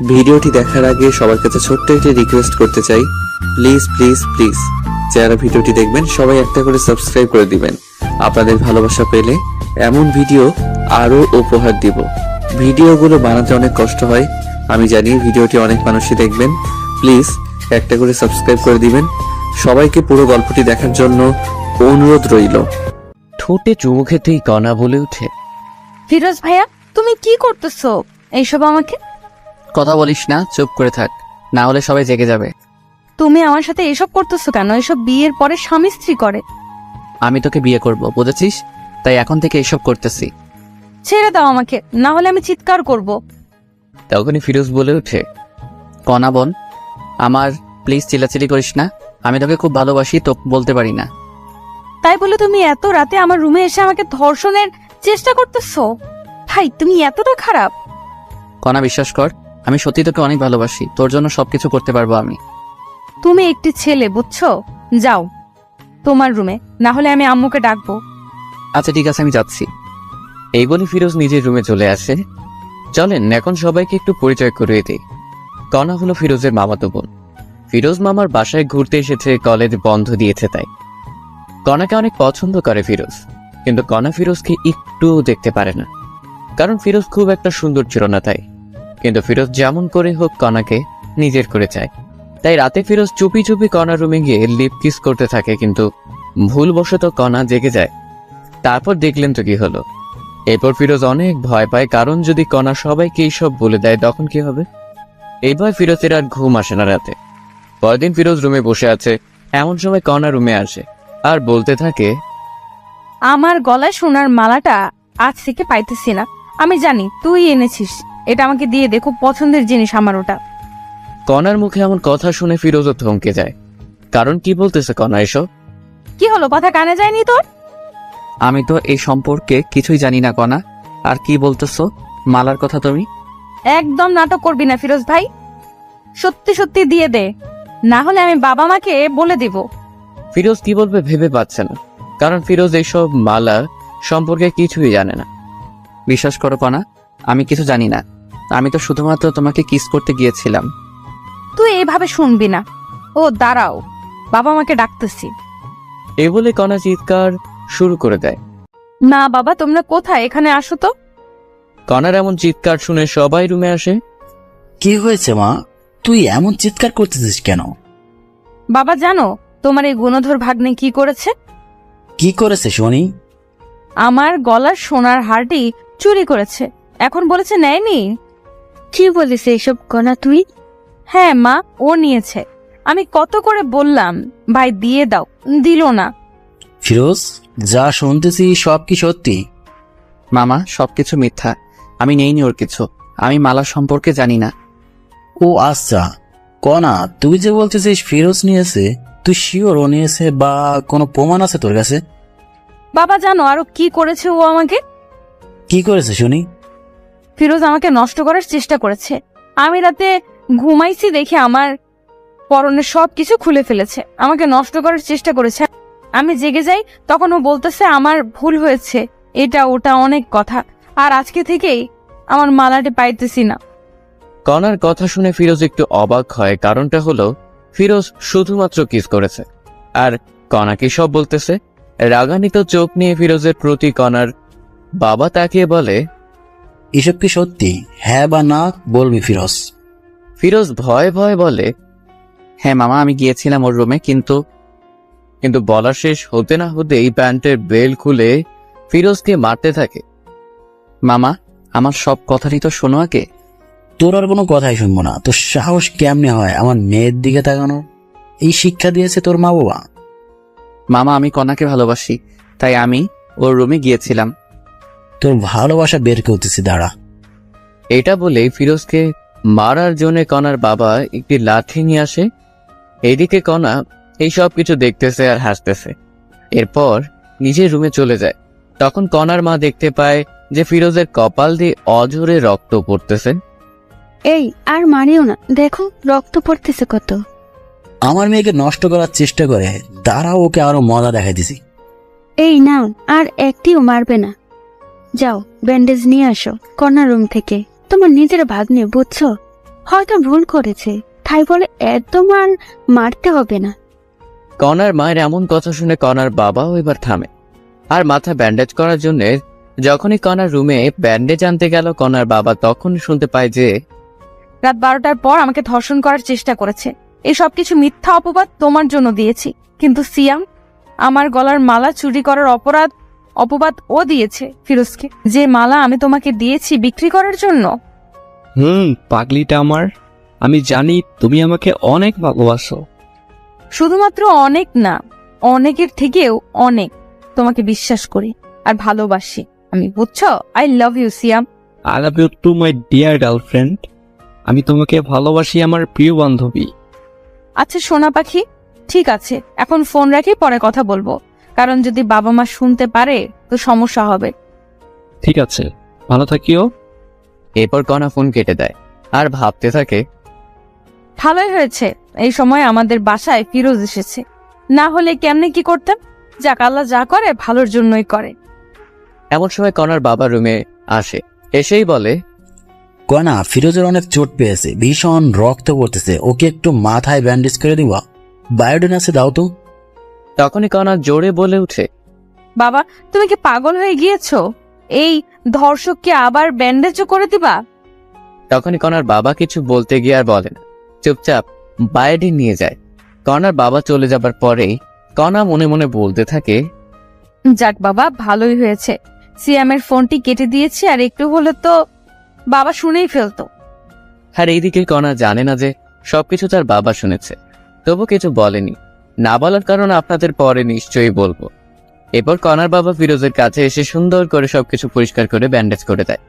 ভিডিওটি দেখার আগে সবার কাছে ছোট্ট একটি রিকোয়েস্ট করতে চাই, প্লিজ প্লিজ প্লিজ যারা ভিডিওটি দেখবেন সবাই একটা করে সাবস্ক্রাইব করে দিবেন। আপনাদের ভালোবাসা পেলে এমন ভিডিও আরো উপহার দিব। ভিডিওগুলো বানাতে অনেক কষ্ট হয়, আমি জানি। ভিডিওটি অনেক মানুষই দেখবেন, প্লিজ একটা করে সাবস্ক্রাইব করে দিবেন। সবাইকে পুরো গল্পটি দেখার জন্য অনুরোধ রইল। ঠোঁটে চুমু খেতেই কণা বলে ওঠে, ফিরোজ ভাইয়া, তুমি কি করতেছো এইসব? আমাকে কথা বলিস না, চুপ করে থাক, না হলে সবাই জেগে যাবে। তুমি আমার সাথে এসব করতেছো কেন? এসব বিয়ের পরে স্বামী স্ত্রী করে। আমি তোকে বিয়ে করব, বুঝেছিস? তাই এখন থেকে এসব করতেছি। ছেড়ে দাও আমাকে, না হলে আমি চিৎকার করব। তখনই ফিরোজ বলে ওঠে, কণা বোন আমার, প্লিজ চিল্লাচিল্লি করিস না। আমি তোকে খুব ভালোবাসি, তো বলতে পারি না। তাই বলে তুমি এত রাতে আমার রুমে এসে আমাকে ধর্ষণের চেষ্টা করতেছো? ভাই, তুমি এতটা খারাপ? কণা বিশ্বাস কর, আমি সত্যি তোকে অনেক ভালোবাসি, তোর জন্য সবকিছু করতে পারবো আমি। তুমি একটি ছেলে, বুঝছো? যাও তোমার রুমে, না হলে আমি আম্মুকে ডাকবো। আচ্ছা ঠিক আছে, আমি যাচ্ছি। এই বলে ফিরোজ নিজের রুমে চলে আসে। চলেন এখন সবাইকে একটু পরিচয় করিয়ে দিই। কণা হলো ফিরোজের মামাতো বোন। ফিরোজ মামার বাসায় ঘুরতে এসেছে, কলেজ বন্ধ দিয়েছে তাই। কণাকে অনেক পছন্দ করে ফিরোজ, কিন্তু কণা ফিরোজকে একটু দেখতে পারে না, কারণ ফিরোজ খুব একটা সুন্দর ছিল না তাই। কিন্তু ফিরোজ যেমন করে হোক কণাকে নিজের করে চায়। তাই রাতে ফিরোজ চুপি চুপি কণার রুমে গিয়ে লিপ কিস করতে থাকে, কিন্তু ভুলবশত কণা জেগে যায়। তারপর দেখলেন তো কি হলো। এরপর ফিরোজ অনেক ভয় পায়, কারণ যদি কণা সবাইকে এইসব বলে দেয় তখন কি হবে। এই ভয় ফিরোজের আর ঘুম আসে না রাতে। পরদিন ফিরোজ রুমে বসে আছে, এমন সময় কণা রুমে আসে আর বলতে থাকে, আমার গলায় সোনার মালাটা আজ থেকে পাইতেছি না। আমি জানি তুই এনেছিস, এটা আমাকে দিয়ে দে, খুব পছন্দের জিনিস আমার ওটা। কণার মুখে এমন কথা শুনে ফিরোজও থমকে যায়, কারণ কি বলতেছে কণা এসব? কি হলো, কথা কানে যায়নি তোর? আমি তো এই সম্পর্কে কিছুই জানি না কণা, আর কি বলতেছো মালার কথা তুমি? একদম নাটক করবি না ফিরোজ ভাই, সত্যি সত্যি দিয়ে দে, না হলে আমি বাবা মাকে বলে দিব। ফিরোজ কি বলবে ভেবে পাচ্ছে না, কারণ ফিরোজ এইসব মালা সম্পর্কে কিছুই জানে না। বিশ্বাস করো কণা, আমি কিছু জানি না। আমি তো শুধুমাত্র তোমাকে কিস করতে গিয়েছিলাম। তুই এইভাবে শুনবি না। ও দাঁড়াও, বাবা মাকে ডাকতেছি। এ বলে কণা চিৎকার শুরু করে দেয়। না বাবা, তোমরা কোথায়? এখানে আসো তো। কণার এমন চিৎকার শুনে সবাই রুমে আসে। কি হয়েছে মা, তুই এমন চিৎকার করতেছিস কেন? বাবা জানো তোমার এই গুণধর ভাগ্নে কি করেছে? কি করেছে শুনি? আমার গলার সোনার হারটি চুরি করেছে, এখন বলেছে নেয়নি। কি বলিস এইসব কণা তুই? হ্যাঁ মা, ও নিয়েছে। আমি কত করে বললাম ভাই দিয়ে দাও, দিল না। ফিরোজ, যা শুনতেছি সব কি সত্যি? মামা সবকিছু মিথ্যা, আমি নেইনি ওর কিছু। আমি মালা সম্পর্কে জানি না। ও আচ্ছা, কণা তুই যে বলতেছিস ফিরোজ নিয়েছে, তুই শিওর ও নিয়েছে বা কোনো প্রমাণ আছে তোর কাছে? বাবা জানো আরো কি করেছে ও আমাকে? কি করেছে শুনি? ফিরোজ আমাকে নষ্ট করার চেষ্টা করেছে। আমি রাতে ঘুমাইছি দেখে আমার পরনের সব কিছু খুলে ফেলেছে, আমাকে নষ্ট করার চেষ্টা করেছে। আমি জেগে যাই, তখন ও বলতেছে আমার ভুল হয়েছে, এটা ওটা অনেক কথা। আর আজকে থেকেই আমার মালাটি পাইতেছি না। কণার কথা শুনে ফিরোজ একটু অবাক হয়, কারণটা হলো ফিরোজ শুধুমাত্র কিস করেছে, আর কণা কি সব বলতেছে। রাগান্বিত চোখ নিয়ে ফিরোজের প্রতি কণার বাবা তাকিয়ে বলে, এসব কি সত্যি? হ্যাঁ বা না বলবি ফিরোজ। ফিরোজ ভয়ে ভয়ে বলে, হ্যাঁ মামা, আমি গিয়েছিলাম ওর রুমে, কিন্তু বলা শেষ হতে না হতেই প্যান্টের বেল খুলে ফিরোজকে মারতে থাকে। মামা, আমার সব কথারই তো শোনো আগে। তোর আর কোনো কথাই শুনবো না। তোর সাহস কেমনে হয় আমার মেয়ের দিকে তাকানো? এই শিক্ষা দিয়েছে তোর মা বাবা? মামা, আমি কণাকে ভালোবাসি, তাই আমি ওর রুমে গিয়েছিলাম। তোর ভালোবাসা বের করতেছি, দাঁড়া। এটা বলে ফিরোজকে মারার জন্য কণার বাবা একটি লাঠি নিয়ে আসে। এইদিকে কণা এই সব কিছু দেখতেছে আর হাসতেছে। এরপর নিজের রুমে চলে যায়। তখন কণার মা দেখতে পায় যে ফিরোজের কপাল দিয়ে অঝরে রক্ত পড়তেছে। এই আর মারিও না, দেখো রক্ত পড়তেছে কত। আমার মেয়েকে নষ্ট করার চেষ্টা করে, দাঁড়াও, ওকে আরো মজা দেখাই দিছি। এই নাও, আর একটিও মারবে না। যাও ব্যান্ডেজ নিয়ে আসো কর্নার রুম থেকে। তোমার নিজের ভাগ্নে, বুঝছো? হয়তো ভুল করেছে, তাই বলে এত মারতে হবে না। কনার মায়ের এমন কথা শুনে কনার বাবাও এবার থামে আর মাথা ব্যান্ডেজ করার জন্য যখনই কনার রুমে ব্যান্ডেজ আনতে গেল, কনার বাবা তখন শুনতে পায় যে রাত 12টার পর আমাকে ধর্ষণ করার চেষ্টা করেছে। এই সব কিছু মিথ্যা অপবাদ তোমার জন্য দিয়েছি, কিন্তু সিয়াম আমার গলার মালা চুরি করার অপবাদ ও দিয়েছে ফিরোজকে। যে মালা আমি তোমাকে দিয়েছি বিক্রি করার জন্য। পাগলিটা আমার, আমি জানি তুমি আমাকে অনেক ভালোবাসো। শুধুমাত্র অনেক না, অনেকের থেকেও অনেক তোমাকে বিশ্বাস করি আর ভালোবাসি আমি, বুঝছো? I love you Siam. I love you too my dear girlfriend. আমি তোমাকে ভালোবাসি আমার প্রিয় বান্ধবী। আচ্ছা সোনা পাখি, ঠিক আছে, এখন ফোন রাখি, পরে কথা বলবো, কারণ যদি বাবা মা শুনতে পারে তো সমস্যা হবে। ঠিক আছে, ভালো থাকিও। এরপর কনা ফোন কেটে দেয় আর ভাবতে থাকে, ভালোই হয়েছে এই সময় আমাদের বাসায় ফিরোজ এসেছে, না হলে কেমনে কি করতাম। যাক, আল্লাহ যা করে ভালোর জন্যই করে। এমন সময় কনার বাবা রুমে আসে, এসেই বলে, কনা, ফিরোজের অনেক চোট পেয়েছে, ভীষণ রক্ত পড়তেছে, ওকে একটু মাথায় ব্যান্ডেজ করে দিবা, বায়োডিন আছে দাও তো। তখনই কনা জোরে বলে উঠে, বাবা তুমি কি পাগল হয়ে গিয়েছো? এই ধর্ষককে আবার ব্যান্ডেজও করে দিবা? তখনই কনার বাবা কিছু বলতে গিয়ে আর বলে না, চুপচাপ বায়োডিন নিয়ে যায়। কনার বাবা চলে যাবার পরেই কনা মনে মনে বলতে থাকে, যাক বাবা, ভালোই হয়েছে সিয়ামের ফোনটি কেটে দিয়েছি, আর একটু হলে তো বাবা শুনেই ফেলতো। আর এইদিকে কনা জানে না যে সবকিছু তার বাবা শুনেছে, তবু কিছু বলেনি। না বলার কারণ আপনাদের পরে নিশ্চয়ই বলবো। এরপর কনার বাবা ফিরোজের কাছে এসে সুন্দর করে সবকিছু পরিষ্কার করে ব্যান্ডেজ করে দেয়।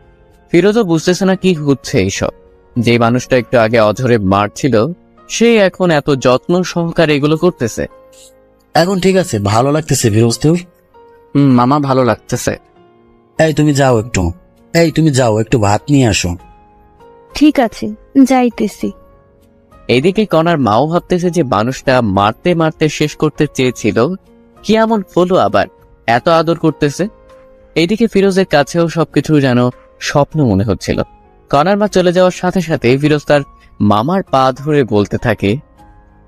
ফিরোজও বুঝতেছে না কি হচ্ছে এইসব। যে মানুষটা একটু আগে অঝরে মারছিল, সে এখন এত যত্ন সহকারে এগুলো করতেছে। এখন ঠিক আছে, ভালো লাগতেছে ফিরোজ তোর? মামা ভালো লাগতেছে। তুমি যাও একটু ভাত নিয়ে আসো। ঠিক আছে, যাইতেছি। এইদিকে কনার মাও ভাবতেছে যে মানুষটা মারতে মারতে শেষ করতে চেয়েছিল, কি এমন হলো আবার এত আদর করতেছে। এইদিকে ফিরোজের কাছেও সবকিছু যেন স্বপ্ন মনে হচ্ছিল। কনার মা চলে যাওয়ার সাথে সাথে ফিরোজ তার মামার পা ধরে বলতে থাকে,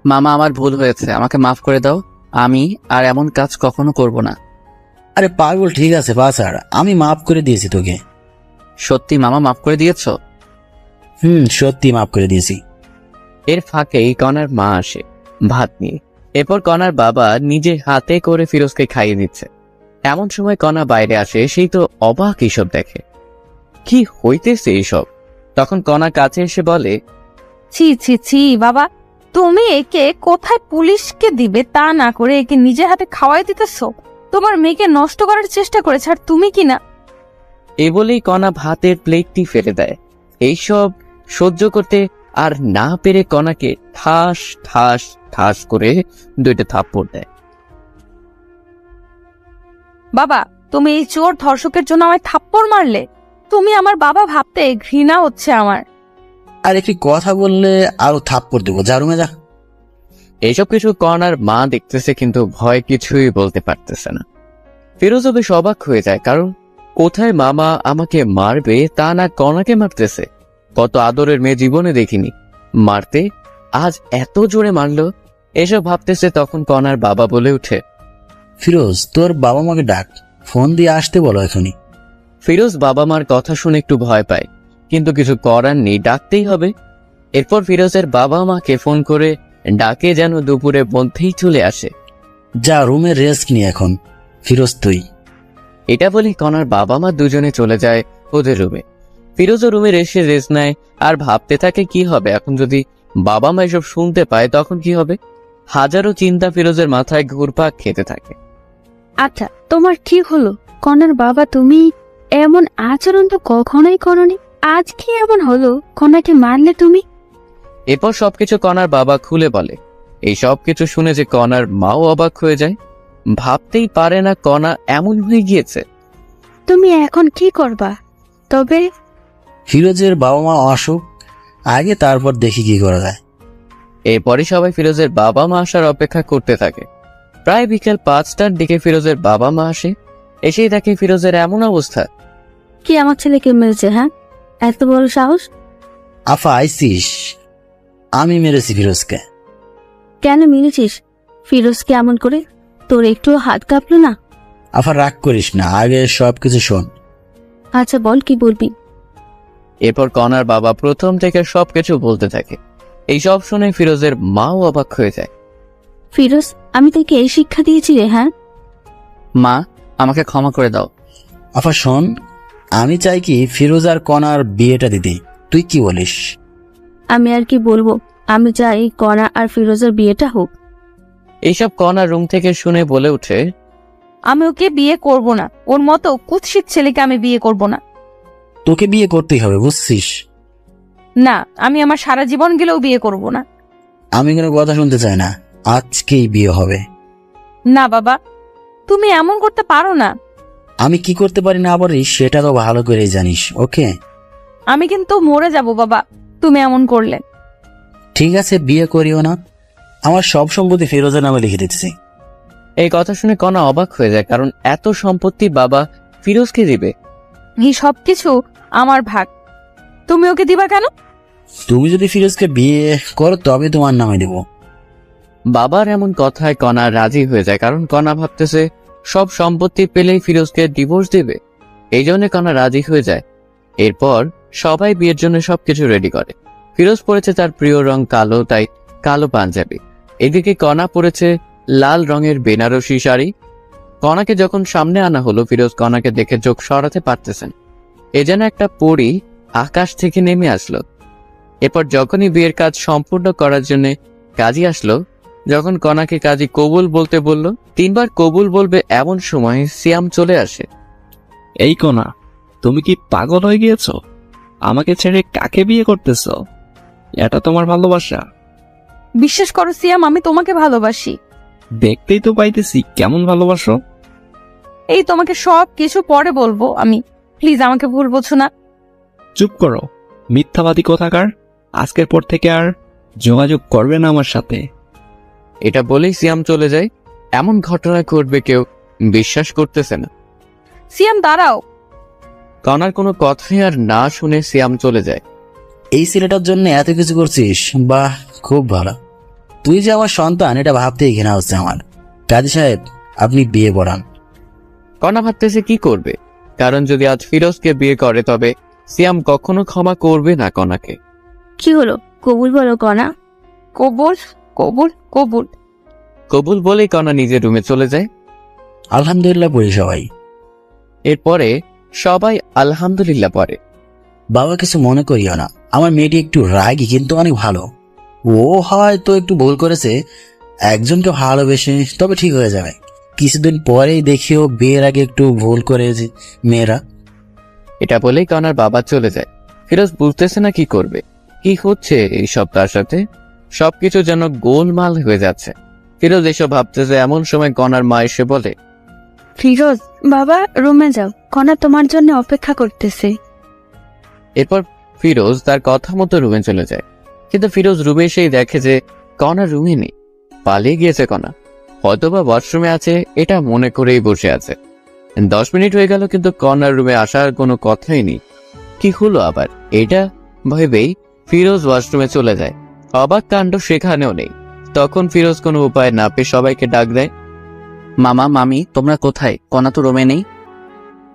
মামা আমার ভুল হয়েছে, আমাকে মাফ করে দাও, আমি আর এমন কাজ কখনো করব না। আরে পাগল, ঠিক আছে বাছার, আমি মাফ করে দিয়েছি তোকে। সত্যি মামা মাফ করে দিয়েছো? সত্যি মাফ করে দিয়েছি। এর ফাঁকেই কনার মা আসে ভাত নিয়ে। এরপর কনার বাবা নিজে হাতে করে ফিরোজকে খাইয়ে দিচ্ছে। এমন সময় কনা বাইরে আসে, সেই তো অবাক এইসব দেখে, কি হইতেছে এইসব। তখন কনা কাছে এসে বলে, ছি ছি ছি বাবা, তুমি একে কোথায় পুলিশকে দিবে তা না করে একে নিজে হাতে খাওয়াই দিতেছো। তোমার মেয়েকে নষ্ট করার চেষ্টা করেছে, আর তুমি কি না। এ বলেই কনা ভাতের প্লেটটি ফেলে দেয়। এইসব সহ্য করতে আর না পেরে কনাকে ঠাস ঠাস ঠাস করে 2টা থাপ্পড় দেয়। বাবা তুমি এই চোর ধর্ষকের জন্য আমায় থাপ্পড় মারলে? তুমি আমার বাবা ভাবতে ঘৃণা হচ্ছে আমার। আর একটি কথা বললে আরো থাপ্পড় দেবো, যা রুমে যা। এইসব কিছু কনার মা দেখতেছে, কিন্তু ভয় কিছুই বলতে পারতেছে না। ফিরোজও বেশ অবাক হয়ে যায়, কারণ কোথায় মামা আমাকে মারবে তা না কনাকে মারতেছে। কত আদরের মেয়ে জীবনে দেখিনি, মারতে আজ এত জোরে মারলো। এসব ভাবতেছে, তখন কনার বাবা বলে উঠে, ফিরোজ, তোর বাবা মাকে ডাক, ফোন দিয়ে আসতে বলো এখনই। ফিরোজ বাবা মার কথা শুনে একটু ভয় পায়, কিন্তু কিছু করার নেই, ডাকতেই হবে। এরপর ফিরোজের বাবা মাকে ফোন করে ডাকে যেন দুপুরের মধ্যেই চলে আসে। যা রুমে রেস্ট নি এখন, ফিরোজ তুই। এটা বলি কনার বাবা মা দুজনে চলে যায় ওদের রুমে। ফিরোজও রুমে এসে রেস্ট নেয় আর ভাবতে থাকে কি হবে এখন যদি বাবা মা এসব শুনতে পায়, তখন কি হবে। হাজারো চিন্তা ফিরোজের মাথায় ঘুরপাক খেতে থাকে। আচ্ছা, তোমার কি হলো? কনার বাবা, তুমি এমন আচরণ তো কখনোই করনি, আজ কি এমন হলো? কনাকে মারলে তুমি? এরপর সবকিছু কনার বাবা খুলে বলে। এই সবকিছু শুনে যে কনার মাও অবাক হয়ে যায়, ভাবতেই পারে না কনা এমন হয়ে গিয়েছে। তুমি এখন কি করবা? তবে ফিরোজের বাবা মা আসুক আগে, তারপর দেখি কি করা যায়। এরপরই সবাই ফিরোজের বাবা মা আসার অপেক্ষা করতে থাকে। প্রায় বিকেল 5টার দিকে ফিরোজের বাবা মা আসে। এসেই দেখে ফিরোজের এমন অবস্থা। কি আমার ছেলেকে মেরেছে? হ্যাঁ, এত বড় সাহস? আফা আইসিস, আমি মেরেছি ফিরোজকে। কেন মেরেছিস ফিরোজকে এমন করে? তোর একটু হাত কাঁপলো না? আফা রাগ করিস না, আগে সবকিছু শোন। আচ্ছা বল, কি বলবি? এরপর কনার বাবা প্রথম থেকে সবকিছু বলতে থাকে। এই সব শুনে ফিরোজের মাও অবাক হয়ে যায়। ফিরোজ, আমি তোকে এই শিক্ষা দিয়েছি রে? হ্যাঁ, মা, আমাকে ক্ষমা করে দাও। আফা শোন, আমি চাই কি ফিরোজ আর কনার বিয়েটা দিতে, তুই কি বলিস? আমি আর কি বলবো, আমি চাই কণা আর ফিরোজের বিয়েটা হোক। এইসব কনার রুম থেকে শুনে বলে ওঠে, আমি ওকে বিয়ে করব না, ওর মতো কুৎসিত ছেলেকে আমি বিয়ে করব না। তোকে বিয়ে করতেই হবে, বুঝছিস? না, আমি আমার সারা জীবন গেলেও বিয়ে করব না। আমি কোনো কথা শুনতে চাই না, আজকেই বিয়ে হবে। না বাবা, তুমি এমন করতে পারো না। আমি কি করতে পারি না পারি সেটা তো ভালো করেই জানিস, ওকে? আমি কিন্তু মরে যাব বাবা তুমি এমন করলে। ঠিক আছে, বিয়ে করিও না, আমার সব সম্পত্তি ফিরোজের নামে লিখে দিতেছি। এই কথা শুনে কনা অবাক হয়ে যায়, কারণ এত সম্পত্তি বাবা ফিরোজকে দিবে। এই সব কিছু আমার ভাগ, তুমি ওকে দিবা কেন? তুমি যদি ফিরোজকে বিয়ে করো তবে তোমার নামে দেব। বাবার এমন কথায় কনা রাজি হয়ে যায়, কারণ কনা ভাবতেছে সব সম্পত্তি পেলেই ফিরোজকে ডিভোর্স দেবে। এই জন্য কনা রাজি হয়ে যায়। এরপর সবাই বিয়ের জন্য সবকিছু রেডি করে। ফিরোজ পরেছে তার প্রিয় রং কালো, তাই কালো পাঞ্জাবি। এদিকে কনা পরেছে লাল রঙের বেনারসি শাড়ি। কনাকে যখন সামনে আনা হলো, ফিরোজ কনাকে দেখে চোখ সরাতে পারতেছেন। এ যেন একটা পরী আকাশ থেকে নেমে আসলো। এরপর যখনই বিয়ের কাজ সম্পূর্ণ করার জন্য কাজী আসলো, যখন কনাকে কাজী কবুল বলতে বলল, 3 বার কবুল বলবে এমন সময় সিয়াম চলে আসে। এই কোনা, তুমি কি পাগল হয়ে গিয়েছো? আমাকে ছেড়ে কাকে বিয়ে করতেছো? এটা তোমার ভালোবাসা? বিশ্বাস করো সিয়াম, আমি তোমাকে ভালোবাসি। দেখতেই তো পাইতেছি কেমন ভালোবাসো। এই তোমাকে সব কিছু পরে বলবো আমি, প্লিজ আমাকে ভুল বোঝো না। চুপ করো, মিথ্যাবাদী কোথাকার। আজকের পর থেকে আর যোগাযোগ করবে না আমার সাথে। এটা বলেই সিয়াম চলে যায়। এমন ঘটনা ঘটবে কেউ বিশ্বাস করতেছে না। সিয়াম দাঁড়াও। কনার কোনো কথাই আর না শুনে সিয়াম চলে যায়। এই ছেলেটার জন্য এত কিছু করছিস, বাহ, খুব ভালো। তুই যে আমার সন্তান এটা ভাবতেই ঘৃণা হচ্ছে আমার। কাজী সাহেব, আপনি বিয়ে পড়ান। কনা ভাবতেছে কি করবে, কারণ যদি আজ ফিরোজকে বিয়ে করে তবে সিয়াম কখনো ক্ষমা করবে না কনাকে। কি হলো, কবুল বলো কণা। কবুল কবুল কবুল। কবুল বলেই কনা নিজের রুমে চলে যায়। আলহামদুলিল্লাহ পড়ি সবাই। এরপরে সবাই আলহামদুলিল্লাহ পড়ে। বাবা কিছু মনে করিও না, আমার মেয়েটি একটু রাগী কিন্তু অনেক ভালো। ও হয়তো একটু ভুল করেছে, একজনকে ভালোবেসে, তবে ঠিক হয়ে যাবে। কিছুদিন পরেই দেখিও বিয়ের আগে একটু ভুল করেছে মেয়েরা। এটা বলেই কনার বাবা চলে যায়। ফিরোজ বুঝতেছে না কি করবে, কি হচ্ছে এইসব তার সাথে। সবকিছু যেন গোলমাল হয়ে যাচ্ছে। ফিরোজ এসব ভাবতেছে, এমন সময় কনার মা এসে বলে, ফিরোজ বাবা, রুমে যাও, কণা তোমার জন্য অপেক্ষা করতেছে। এরপর ফিরোজ তার কথা মতো রুমে চলে যায়। কিন্তু ফিরোজ রুমে এসেই দেখে যে কনা রুমে নেই, পালিয়ে গিয়েছে কনা। হয়তোবা ওয়াশরুমে আছে এটা মনে করেই বসে আছে। 10 মিনিট হয়ে গেল কিন্তু কনার রুমে আসার কোনো কথাই নেই। কি হলো আবার, এটা ভেবেই ফিরোজ ওয়াশরুমে চলে যায়। অবাক কাণ্ড সেখানেও নেই। তখন ফিরোজ কোনো উপায় না পেয়ে সবাইকে ডাক দেয়, মামা মামি তোমরা কোথায়? কনা তো রুমে নেই।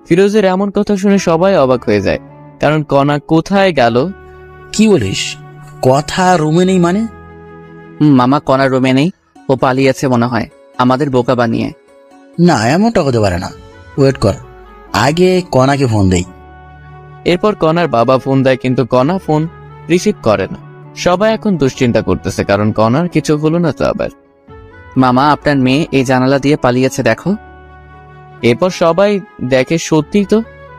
ফিরোজের এমন কথা শুনে সবাই অবাক হয়ে যায়, কারণ কনা কোথায় গেল। কি বলিস, কথা রুমে নেই মানে? মামা কনার রুমে নেই, ও পালিয়েছে মনে হয় আমাদের বোকা বানিয়ে। না, এমনটা হতে পারে না। ওয়েট কর, আগে কনাকে ফোন দেই। এরপর কনার বাবা ফোন দেয়, কিন্তু কনা ফোন রিসিভ করে না। সবাই এখন দুশ্চিন্তা করতেছে, কারণ কনার কিছু হলো না তো আবার। মামা আপনার মেয়ে এই জানালা দিয়ে পালিয়েছে দেখো। এরপর সবাই দেখে সত্যি তো,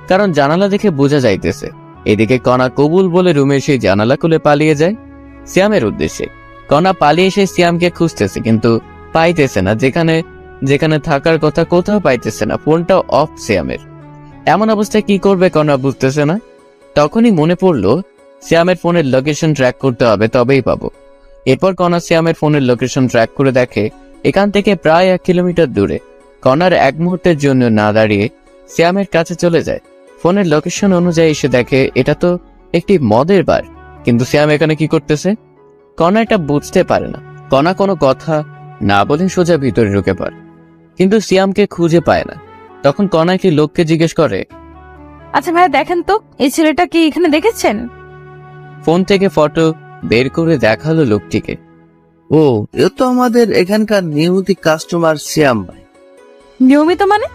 কারণ জানালা দেখে বোঝা যাইতেছে। এদিকে কনা কবুল বলে রুমে সেই জানালা খুলে পালিয়ে যায় সিয়ামের উদ্দেশ্যে। কনা পালিয়ে এসে সিয়ামকে খুঁজতেছে, কিন্তু পাইতেছে না। যেখানে যেখানে থাকার কথা কোথাও পাইতেছে না। ফোনটা অফ সিয়ামের। এমন অবস্থায় কি করবে কনা বুঝতেছে না। তখনই মনে পড়লো সিয়ামের ফোনের লোকেশন ট্র্যাক করতে হবে, তবেই পাবো। এরপর কনা সিয়ামের ফোনের লোকেশন ট্র্যাক করে দেখে এখান থেকে প্রায় 1 কিলোমিটার দূরে। কনার এক মুহূর্তের জন্য না দাঁড়িয়ে সিয়ামের কাছে চলে যায়। ফোনের লোকেশন অনুযায়ী এসে দেখে এটা তো একটি মদের বার। কিন্তু সিয়াম এখানে কি করতেছে? কণা এটা বুঝতে পারে না। কণা কোনো কথা না বলে সোজা ভিতরে ঢুকে পড়ে, কিন্তু সিয়ামকে খুঁজে পায় না। তখন কণা একটি লোককে জিজ্ঞেস করে, আচ্ছা ভাইয়া দেখেন তো এই ছেলেটা কি এখানে দেখেছেন? ফোন থেকে ফটো বের করে দেখালো লোকটিকে। ও, এ তো আমাদের এখানকার নিয়মিত কাস্টমার শ্যাম ভাই। নিয়মিত মানে?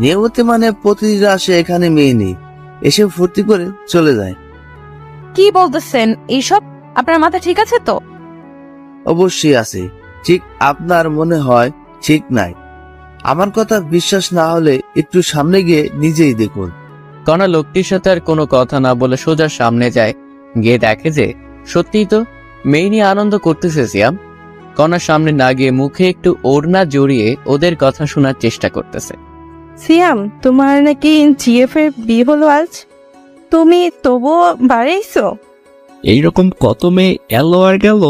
নিয়মিত মানে প্রতিদিন আসে এখানে মেয়ে নেই, এসে ফুর্তি করে চলে যায়। কি বলতেছেন এইসব? আপনার মাথা ঠিক আছে তো? অবশ্যই আছে, ঠিক আপনার মনে হয় ঠিক নাই। আমার কথা বিশ্বাস না হলে একটু সামনে গিয়ে নিজেই দেখুন। কণা লোকটির সাথে আর কোনো কথা না বলে সোজা সামনে যায়। গিয়ে দেখে যে সত্যিই তো মেয়ে নিয়ে আনন্দ করতেছে সিয়াম। কণার সামনে না গিয়ে মুখে একটু ওড়না জড়িয়ে ওদের কথা শোনার চেষ্টা করতেছে। সিয়াম, তোমার নাকি জিএফ এর বিয়ে হলো আজ? তুমি তবুও বাড়াইছো? এইরকম কত মেয়ে এলো আর গেল,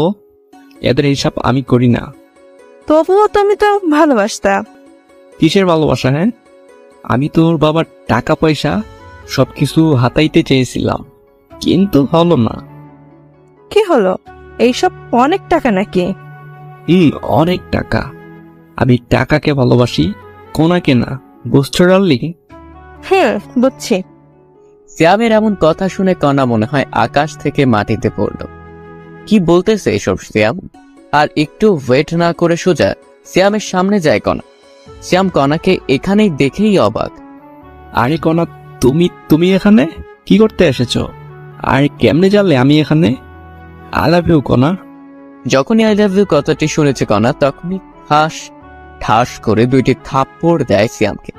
এদের হিসাব আমি করি না। তবুও তুমি তো ভালোবাসতা। কিসের ভালোবাসা? হ্যাঁ, আমি তোর বাবার টাকা পয়সা সবকিছু হাতাইতে চেয়েছিলাম, কিন্তু হলো না। কি হলো? এইসব অনেক টাকা নাকি? অনেক টাকা। আমি টাকাকে ভালোবাসি, কোনাকে না। বুঝছো ডার্লিং? বুঝছি। সিয়ামের এমন কথা শুনে কণা মনে হয় আকাশ থেকে মাটিতে পড়ল। কি বলতেছে এসব সিয়াম? আর একটু ওয়েট না করে সোজা সিয়ামের সামনে যায় কণা। সিয়াম কণাকে এখানেই দেখেই অবাক। আরে কনা, তুমি এখানে কি করতে এসেছো? আর কেমনে জানলে আমি এখানে? আই লাভ ইউ কনা। যখনই আই লাভ ইউ কথাটি শুনেছে কণা, তখনই ঠাস করে দুইটি থাপ্পড় দেয় সিয়ামকে।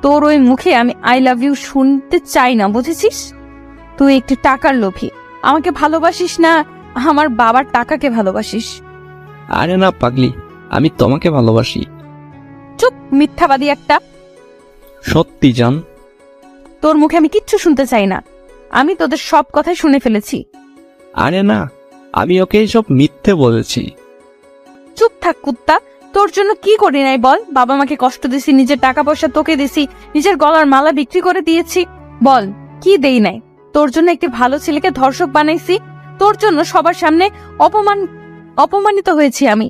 তোর ওই মুখে আমি আই লাভ ইউ শুনতে চাই না, বুঝেছিস? তুই একটি টাকার লোভী। আমাকে ভালোবাসিস না, আমার বাবার টাকাকে ভালোবাসিস। আরে না পাগলি, আমি তোমাকে ভালোবাসি। চুপ, মিথ্যাবাদী একটা। সত্যি জান। তোর মুখে আমি কিচ্ছু শুনতে চাই না। আমি তোদের সব কথাই শুনে ফেলেছি। আরে না, আমি ওকে সব মিথ্যে বলেছি। চুপ থাক কুত্তা। তোর জন্য কি করি নাই বল? বাবা মাকে কষ্ট দিছি, নিজের টাকা পয়সা তোকে দিছি, নিজের গলার মালা বিক্রি করে দিয়েছি। বল কি দেই নাই? তোর জন্য একটি ভালো ছেলেকে ধর্ষক বানাইছি। তোর জন্য সবার সামনে অপমানিত হয়েছি আমি।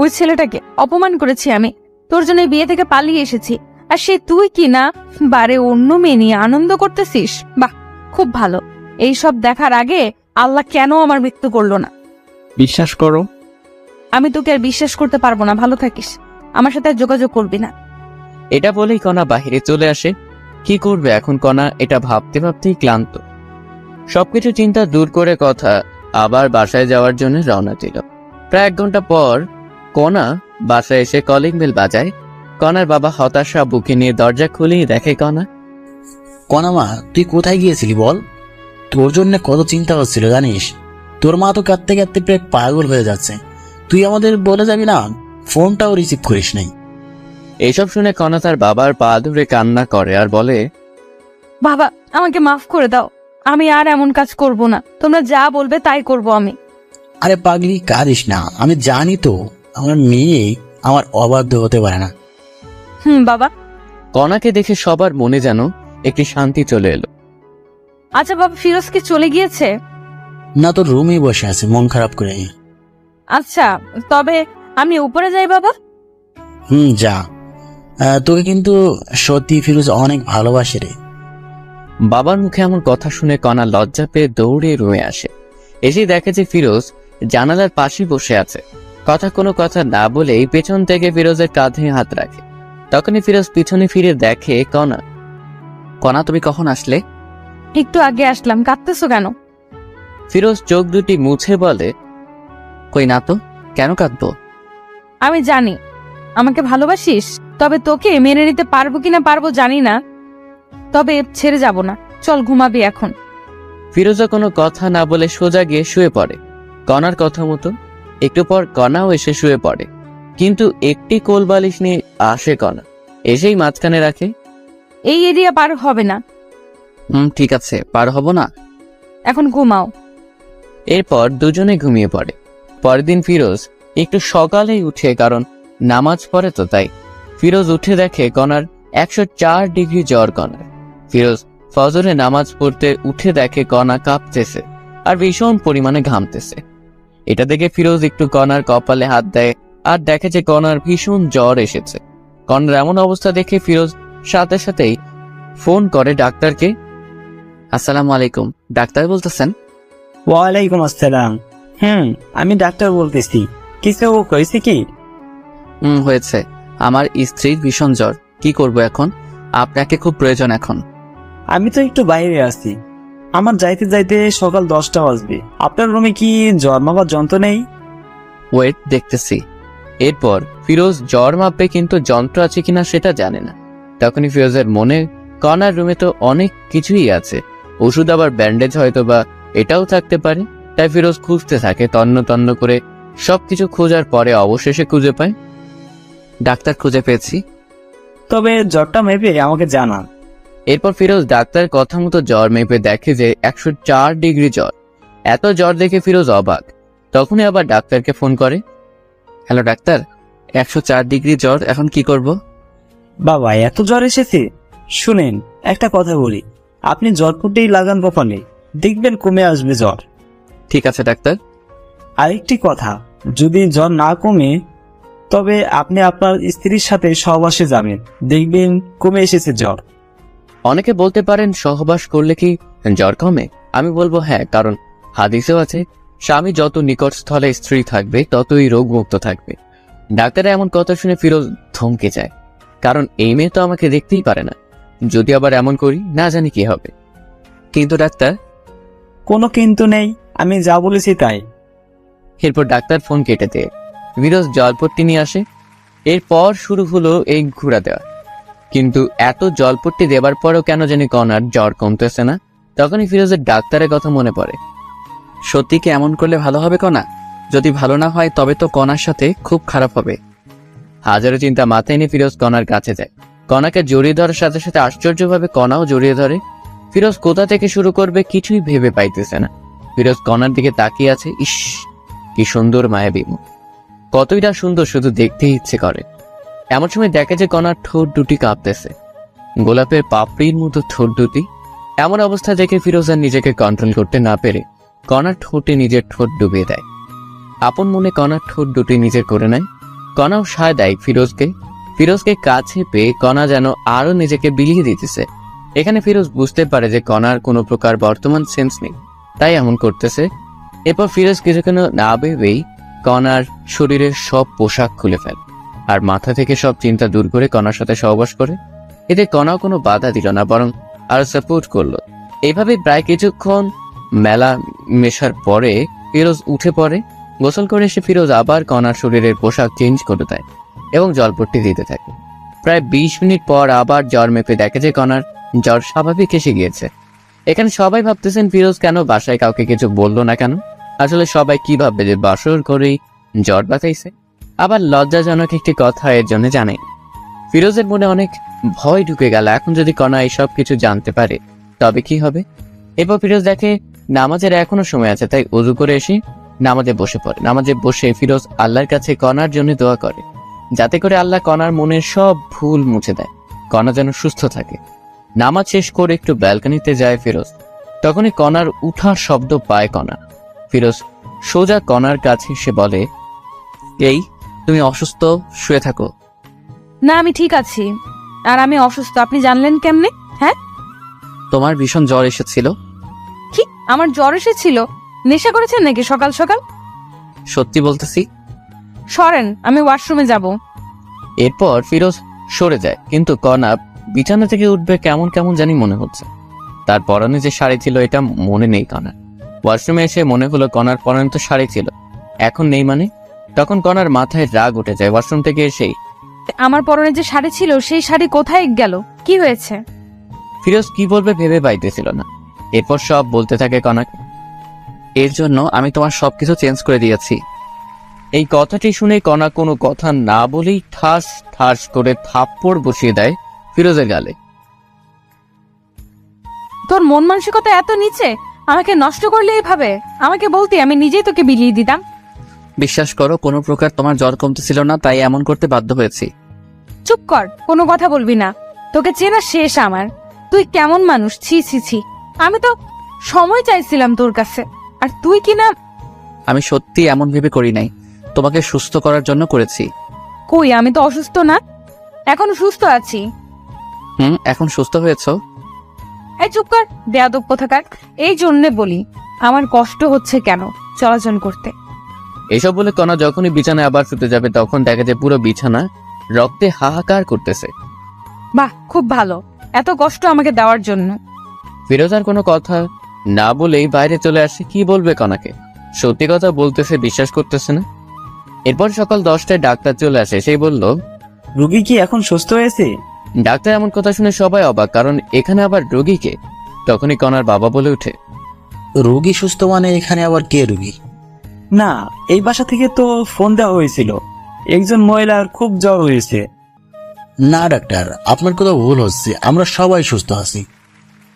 ওই ছেলেটাকে অপমান করেছি আমি। তোর জন্য এই বিয়ে থেকে পালিয়ে এসেছি। আর সে তুই কি না বারে অন্য মেয়ে নিয়ে আনন্দ করতেছিস? বাহ, খুব ভালো। এই সব দেখার আগে আল্লাহ কেন আমার মৃত্যু করলো না? বিশ্বাস করো, আমি তোকে আর বিশ্বাস করতে পারবো না। ভালো থাকিস, আমার সাথে আর যোগাযোগ করবি না। এটা বলেই কণা বাহিরে চলে আসে। কি করবে এখন কণা, এটা ভাবতে ভাবতেই ক্লান্ত। সবকিছু চিন্তা দূর করে কথা আবার বাসায় যাওয়ার জন্য রওনা দিল। প্রায় 1 ঘন্টা পর কণা বাসায় এসে কলিং বেল বাজায়। কণার বাবা হতাশা বুকে নিয়ে দরজা খুলেই দেখে কণা। কণা, তুই কোথায় গিয়েছিলি বল? তোর জন্য কত চিন্তা হচ্ছিল জানিস? তোর মা তো কাঁদতে কাঁদতে প্রায় পাগল হয়ে যাচ্ছে। তুই আমাদের বলে যাবি না, ফোনটাও রিসিভ করিস নাই। এইসব শুনে কণা তার বাবার পা ধরে কান্না করে আর বলে, বাবা, আমাকে মাফ করে দাও। আমি আর এমন কাজ করব না। তোমরা যা বলবে তাই করব আমি। আরে পাগলি, কাঁদিস না। আমি জানি তো আমার মেয়ে আমার অবাধ্য হতে পারে না। বাবা। কণাকে দেখে সবার মনে যেন একটি শান্তি চলে এলো। আচ্ছা বাবা, ফিরোজ কি চলে গিয়েছে? না, তোর রুমেই বসে আছে মন খারাপ করে। আচ্ছা, তবে আমি উপরে যাই বাবা। যা। তোকে কিন্তু সত্যি ফিরোজ অনেক ভালোবাসে রে। বাবার মুখে এমন কথা শুনে কণা লজ্জা পেয়ে দৌড়ে রুমে আসে। এসে দেখে যে ফিরোজ জানালার পাশে বসে আছে। কোনো কথা না বলেই পেছন থেকে ফিরোজের কাঁধে হাত রাখে। তখনই ফিরোজ পিছনে ফিরে দেখে কণা তুমি কখন আসলে? একটু আগে আসলাম। কাঁদতেছো কেন? ফিরোজ চোখ দুটি মুছে বলে, কই না তো, কেন কাঁদবো? আমি জানি আমাকে ভালোবাসিস, তবে তোকে মেনে নিতে পারবো কিনা পারবো জানি না, তবে ছেড়ে যাব না। চল ঘুমাবি এখন। ফিরোজা কোনো কথা না বলে সোজা গিয়ে শুয়ে পড়ে কণার কথা মতো। একটু পর কণাও এসে শুয়ে পড়ে, কিন্তু একটি কোল বালিশ নিয়ে আসে কণা, এসেই মাঝখানে রাখে। এই এরিয়া পার হবে না। ঠিক আছে, পার হব না। এখন ঘুমাও। এরপর দুজনে ঘুমিয়ে পড়ে। পরের দিন ফিরোজ একটু সকালেই উঠে, কারণ নামাজ পড়ে তো তাই। ফিরোজ উঠে দেখে কণার 104 ডিগ্রি জ্বর। কণার ফিরোজ ফজরে নামাজ পড়তে উঠে দেখে কণা কাঁপতেছে আর ভীষণ পরিমাণে ঘামতেছে। এটা দেখে ফিরোজ একটু কণার কপালে হাত দেয় আর দেখে যে কণার ভীষণ জ্বর এসেছে। কণার এমন অবস্থা দেখে ফিরোজ সাথে সাথেই ফোন করে ডাক্তারকে। আসসালামু আলাইকুম, ডাক্তার বলতেছেন? ওয়ালাইকুম আসসালাম। আমি ডাক্তার বলতেছি, কিছু হয়েছে কি? হয়েছে। আমার স্ত্রীর ভীষণ জ্বর, কি করব এখন? আপনাকে খুব প্রয়োজন এখন। আমি তো একটু বাইরে আছি, আমার যাইতে যাইতে সকাল 10টা বাজবে। আপনার রুমে কি জ্বর মাপার যন্ত্র নেই? ওয়েট, দেখতেছি। এরপর ফিরোজ জ্বর মাপবে, কিন্তু যন্ত্র আছে কিনা সেটা জানে না। তখনই ফিরোজের মনে, কণার রুমে তো অনেক কিছুই আছে, ওষুধ আবার ব্যান্ডেজ হয়তো বা এটাও থাকতে পারে। তাই ফিরোজ খুঁজতে থাকে, তন্ন তন্ন করে সবকিছু খোঁজার পরে অবশেষে খুঁজে পায়। ডাক্তার, খুঁজে পেয়েছি। তবে জ্বরটা মেপে আমাকে জানান। এরপর ফিরোজ ডাক্তারের কথা মতো জ্বর মেপে দেখে যে 104 ডিগ্রি জ্বর। এত জ্বর দেখে ফিরোজ অবাক। তখনই আবার ডাক্তারকে ফোন করে। হ্যালো ডাক্তার, 104 ডিগ্রি জ্বর, এখন কি করব? বাবা, এত জ্বর এসেছে? শুনেন, একটা কথা বলি, আপনি জ্বরপুটেই লাগান কপালে, দেখবেন কমে আসবে জ্বর। ঠিক আছে ডাক্তার। আরেকটি কথা, যদি জ্বর না কমে তবে আপনি আপনার স্ত্রীর সাথে সহবাসে যাবেন, দেখবেন কমে এসেছে জ্বর। অনেকে বলতে পারেন সহবাস করলে কি জ্বর কমে? আমি বলবো হ্যাঁ, কারণ হাদিসেও আছে স্বামী যত নিকট স্থলে স্ত্রী থাকবে ততই রোগমুক্ত থাকবে। ডাক্তারের এমন কথা শুনে ফিরোজ থমকে যায়, কারণ এই মেয়ে তো আমাকে দেখতেই পারে না। যদি আবার এমন করি, না জানি কি হবে। কিন্তু ডাক্তার? কোনো কিন্তু নেই, আমি যা বলেছি তাই। এরপর ডাক্তার ফোন কেটে দেয়। ফিরোজ জলপট্টি নিয়ে আসে। এরপর শুরু হলো এই ঘুরা দেওয়া। কিন্তু এত জলপট্টি দেবার পরেও কেন জানি কণার জ্বর কমতেছে না। তখনই ফিরোজের ডাক্তারের কথা মনে পড়ে। সত্যি কি এমন করলে ভালো হবে কণা? যদি ভালো না হয় তবে তো কণার সাথে খুব খারাপ হবে। হাজারো চিন্তা মাথায় নিয়ে ফিরোজ কণার কাছে যায়। কণাকে জড়িয়ে ধরার সাথে সাথে আশ্চর্যভাবে কণাও জড়িয়ে ধরে। ফিরোজ কোথা থেকে শুরু করবে কিছুই ভেবে পাইতেছে না। ফিরোজ কণার দিকে তাকিয়ে আছে। ইস, কি সুন্দর মায়াবী মুখ, কতই না সুন্দর, শুধু দেখতেই ইচ্ছে করে। এমন সময় দেখে যে কণার ঠোঁট দুটি কাঁপতেছে, গোলাপের পাপড়ির মতো ঠোঁট দুটি। এমন অবস্থা দেখে ফিরোজ আর নিজেকে কন্ট্রোল করতে না পেরে কণার ঠোঁটে নিজের ঠোঁট ডুবিয়ে দেয়। আপন মনে কণার ঠোঁট দুটি নিজের করে নেয়। কণাও সায় দেয় ফিরোজকে। ফিরোজকে কাছে পেয়ে কণা যেন আরো নিজেকে বিলিয়ে দিতেছে। এখানে ফিরোজ বুঝতে পারে যে কণার কোনো প্রকার বর্তমান সেন্স নেই, তাই এমন করতেছে। এরপর ফিরোজ কিছুক্ষণ না ভেবেই কণার শরীরের সব পোশাক খুলে ফেলে আর মাথা থেকে সব চিন্তা দূর করে কণার সাথে সহবাস করে। এতে কণাও কোনো বাধা দিল না, বরং আরো সাপোর্ট করলো। এইভাবে প্রায় কিছুক্ষণ মেলা মেশার পরে ফিরোজ উঠে পড়ে। গোসল করে এসে ফিরোজ আবার কণার শরীরের পোশাক চেঞ্জ করে দেয় এবং জলপট্টি দিতে থাকে। প্রায় 20 মিনিট পর আবার জ্বর মেপে দেখে যে কণার জ্বর স্বাভাবিক এসে গিয়েছে। এখানে সবাই ভাবতেছেন ফিরোজ কেন বাসায় কাউকে কিছু বললো না কেন। আসলে সবাই কি ভাববে যে বাসর করেই জ্বর বাতাইছে। আবার লজ্জাজনক একটি কথা এর জন্য জানে। ফিরোজের মনে অনেক ভয় ঢুকে গেল, এখন যদি কণা এইসব কিছু জানতে পারে তবে কি হবে। এরপর ফিরোজ দেখে নামাজের এখনো সময় আছে, তাই ওযু করে এসে নামাজে বসে পড়ে। নামাজে বসে ফিরোজ আল্লাহর কাছে কণার জন্য দোয়া করে, যাতে করে আল্লাহ কণার মনের সব ভুল মুছে দেয়, কণা যেন সুস্থ থাকে। নামাজ শেষ করে একটু ব্যালকনিতে যায় ফিরোজ। তখনই কণার উঠার শব্দ পায় কণা। ফিরোজ সোজা কণার কাছে এসে বলে, এই তুমি অসুস্থ, শুয়ে থাকো। না, আমি ঠিক আছি। আর আমি অসুস্থ আপনি জানলেন কেমনে? হ্যাঁ, তোমার ভীষণ জ্বর এসেছিল। কি আমার জ্বর এসেছিল? নেশা করেছেন নাকি সকাল সকাল? সত্যি বলতেছি। সরেন, আমি ওয়াশরুমে যাব। এরপর ফিরোজ সরে যায়, কিন্তু কণা বিছানা থেকে উঠবে কেমন কেমন জানি মনে হচ্ছে। তার পরনে যে শাড়ি ছিল এটা মনে নেই কণার। ওয়াশরুমে এসে মনে হলো কণার পরনে তো শাড়ি ছিল, এখন নেই মানে। তখন কণার মাথায় রাগ উঠে যায়। ওয়াশরুম থেকে এসেই আমার পরনে যে শাড়ি ছিল সেই শাড়ি কোথায় গেল? কি হয়েছে? ফিরোজ কি বলবে ভেবে পাইতেছিল না। এরপর সব বলতে থাকে কণাকে। এর জন্য আমি তোমার সবকিছু চেঞ্জ করে দিয়েছি। এই কথাটি শুনে কণা কোনো কথা না বলেই ঠাস ঠাস করে থাপ্পড় বসিয়ে দেয় ফিরোজের গালে। তোর মন মানসিকতা এত নিচে, আমাকে নষ্ট করলে এইভাবে? আমাকে বলতে আমি নিজেই তোকে বিলিয়ে দিতাম। বিশ্বাস করো, কোনো প্রকার তোমার জ্বর কমতেছিল না, তাই এমন করতে বাধ্য হয়েছি। চুপ কর, কোনো কথা বলবি না। তোকে চেনা শেষ আমার। তুই কেমন মানুষ, ছি ছি ছি। আমি তো সময় চাইছিলাম তোর কাছে, আর তুই কিনা। আমি সত্যি এমন ভেবে করি নাই, তোমাকে সুস্থ করার জন্য করেছি। কই, আমি তো অসুস্থ না, এখনো সুস্থ আছি। এখন সুস্থ হয়েছো? এই চুপ কর, বেয়াদব কোথাকার। এই জন্যে বলি আমার কষ্ট হচ্ছে কেন চলাচল করতে। এসব বলে কণা যখনই বিছানায় আবার শুতে যাবে তখন দেখা যায় পুরো বিছানা রক্তে হাহাকার করতেছে। বাহ, খুব ভালো, এত কষ্ট আমাকে দেওয়ার জন্য। ফিরোজ আর কোনো কথা না বলেই বাইরে চলে আসে। কি বলবে কণাকে? সত্যি কথা বলতেছে, বিশ্বাস করতেছে না। এরপর সকাল 10টায় ডাক্তার চলে আসে। সেই বলল, রুগী কি এখন সুস্থ হয়েছে? ডাক্তার এমন কথা শুনে সবাই অবাক, কারণ এখানে আবার রোগীকে। তখনই কণার বাবা বলে ওঠে, রোগী সুস্থ মানে এখানে আবার কে রোগী? না, এই বাসা থেকে তো ফোন দেওয়া হয়েছিল, একজন মহিলার খুব জ্বর হয়েছে। না ডাক্তার, আপনার কথা ভুল হচ্ছে, আমরা সবাই সুস্থ আছি।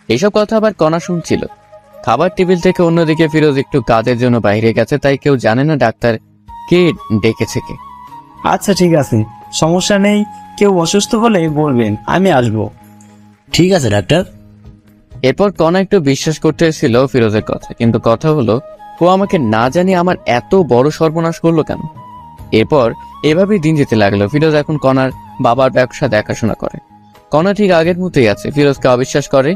এইসব কথা আবার কণা শুনছিল। খাবার টেবিল থেকে অন্যদিকে ফিরোজ একটু কাজের জন্য বাইরে গেছে, তাই কেউ জানে না ডাক্তার কে ডেকেছে কে। আচ্ছা ঠিক আছে, সমস্যা নেই, কেউ অসুস্থ হলে বলবেন, আমি আসবো। ঠিক আছে ডাক্তার। এরপর কণা একটু বিশ্বাস করতে এসেছিল ফিরোজের কথা, কিন্তু কথা হলো ও আমাকে না জানি আমার এত বড় সর্বনাশ করলো কেন। এরপর এভাবেই দিন যেতে লাগলো। ফিরোজ এখন কণার বাবার ব্যবসা দেখাশোনা করে। কণা ঠিক আগের মতোই আছে, ফিরোজকে অবিশ্বাস করে।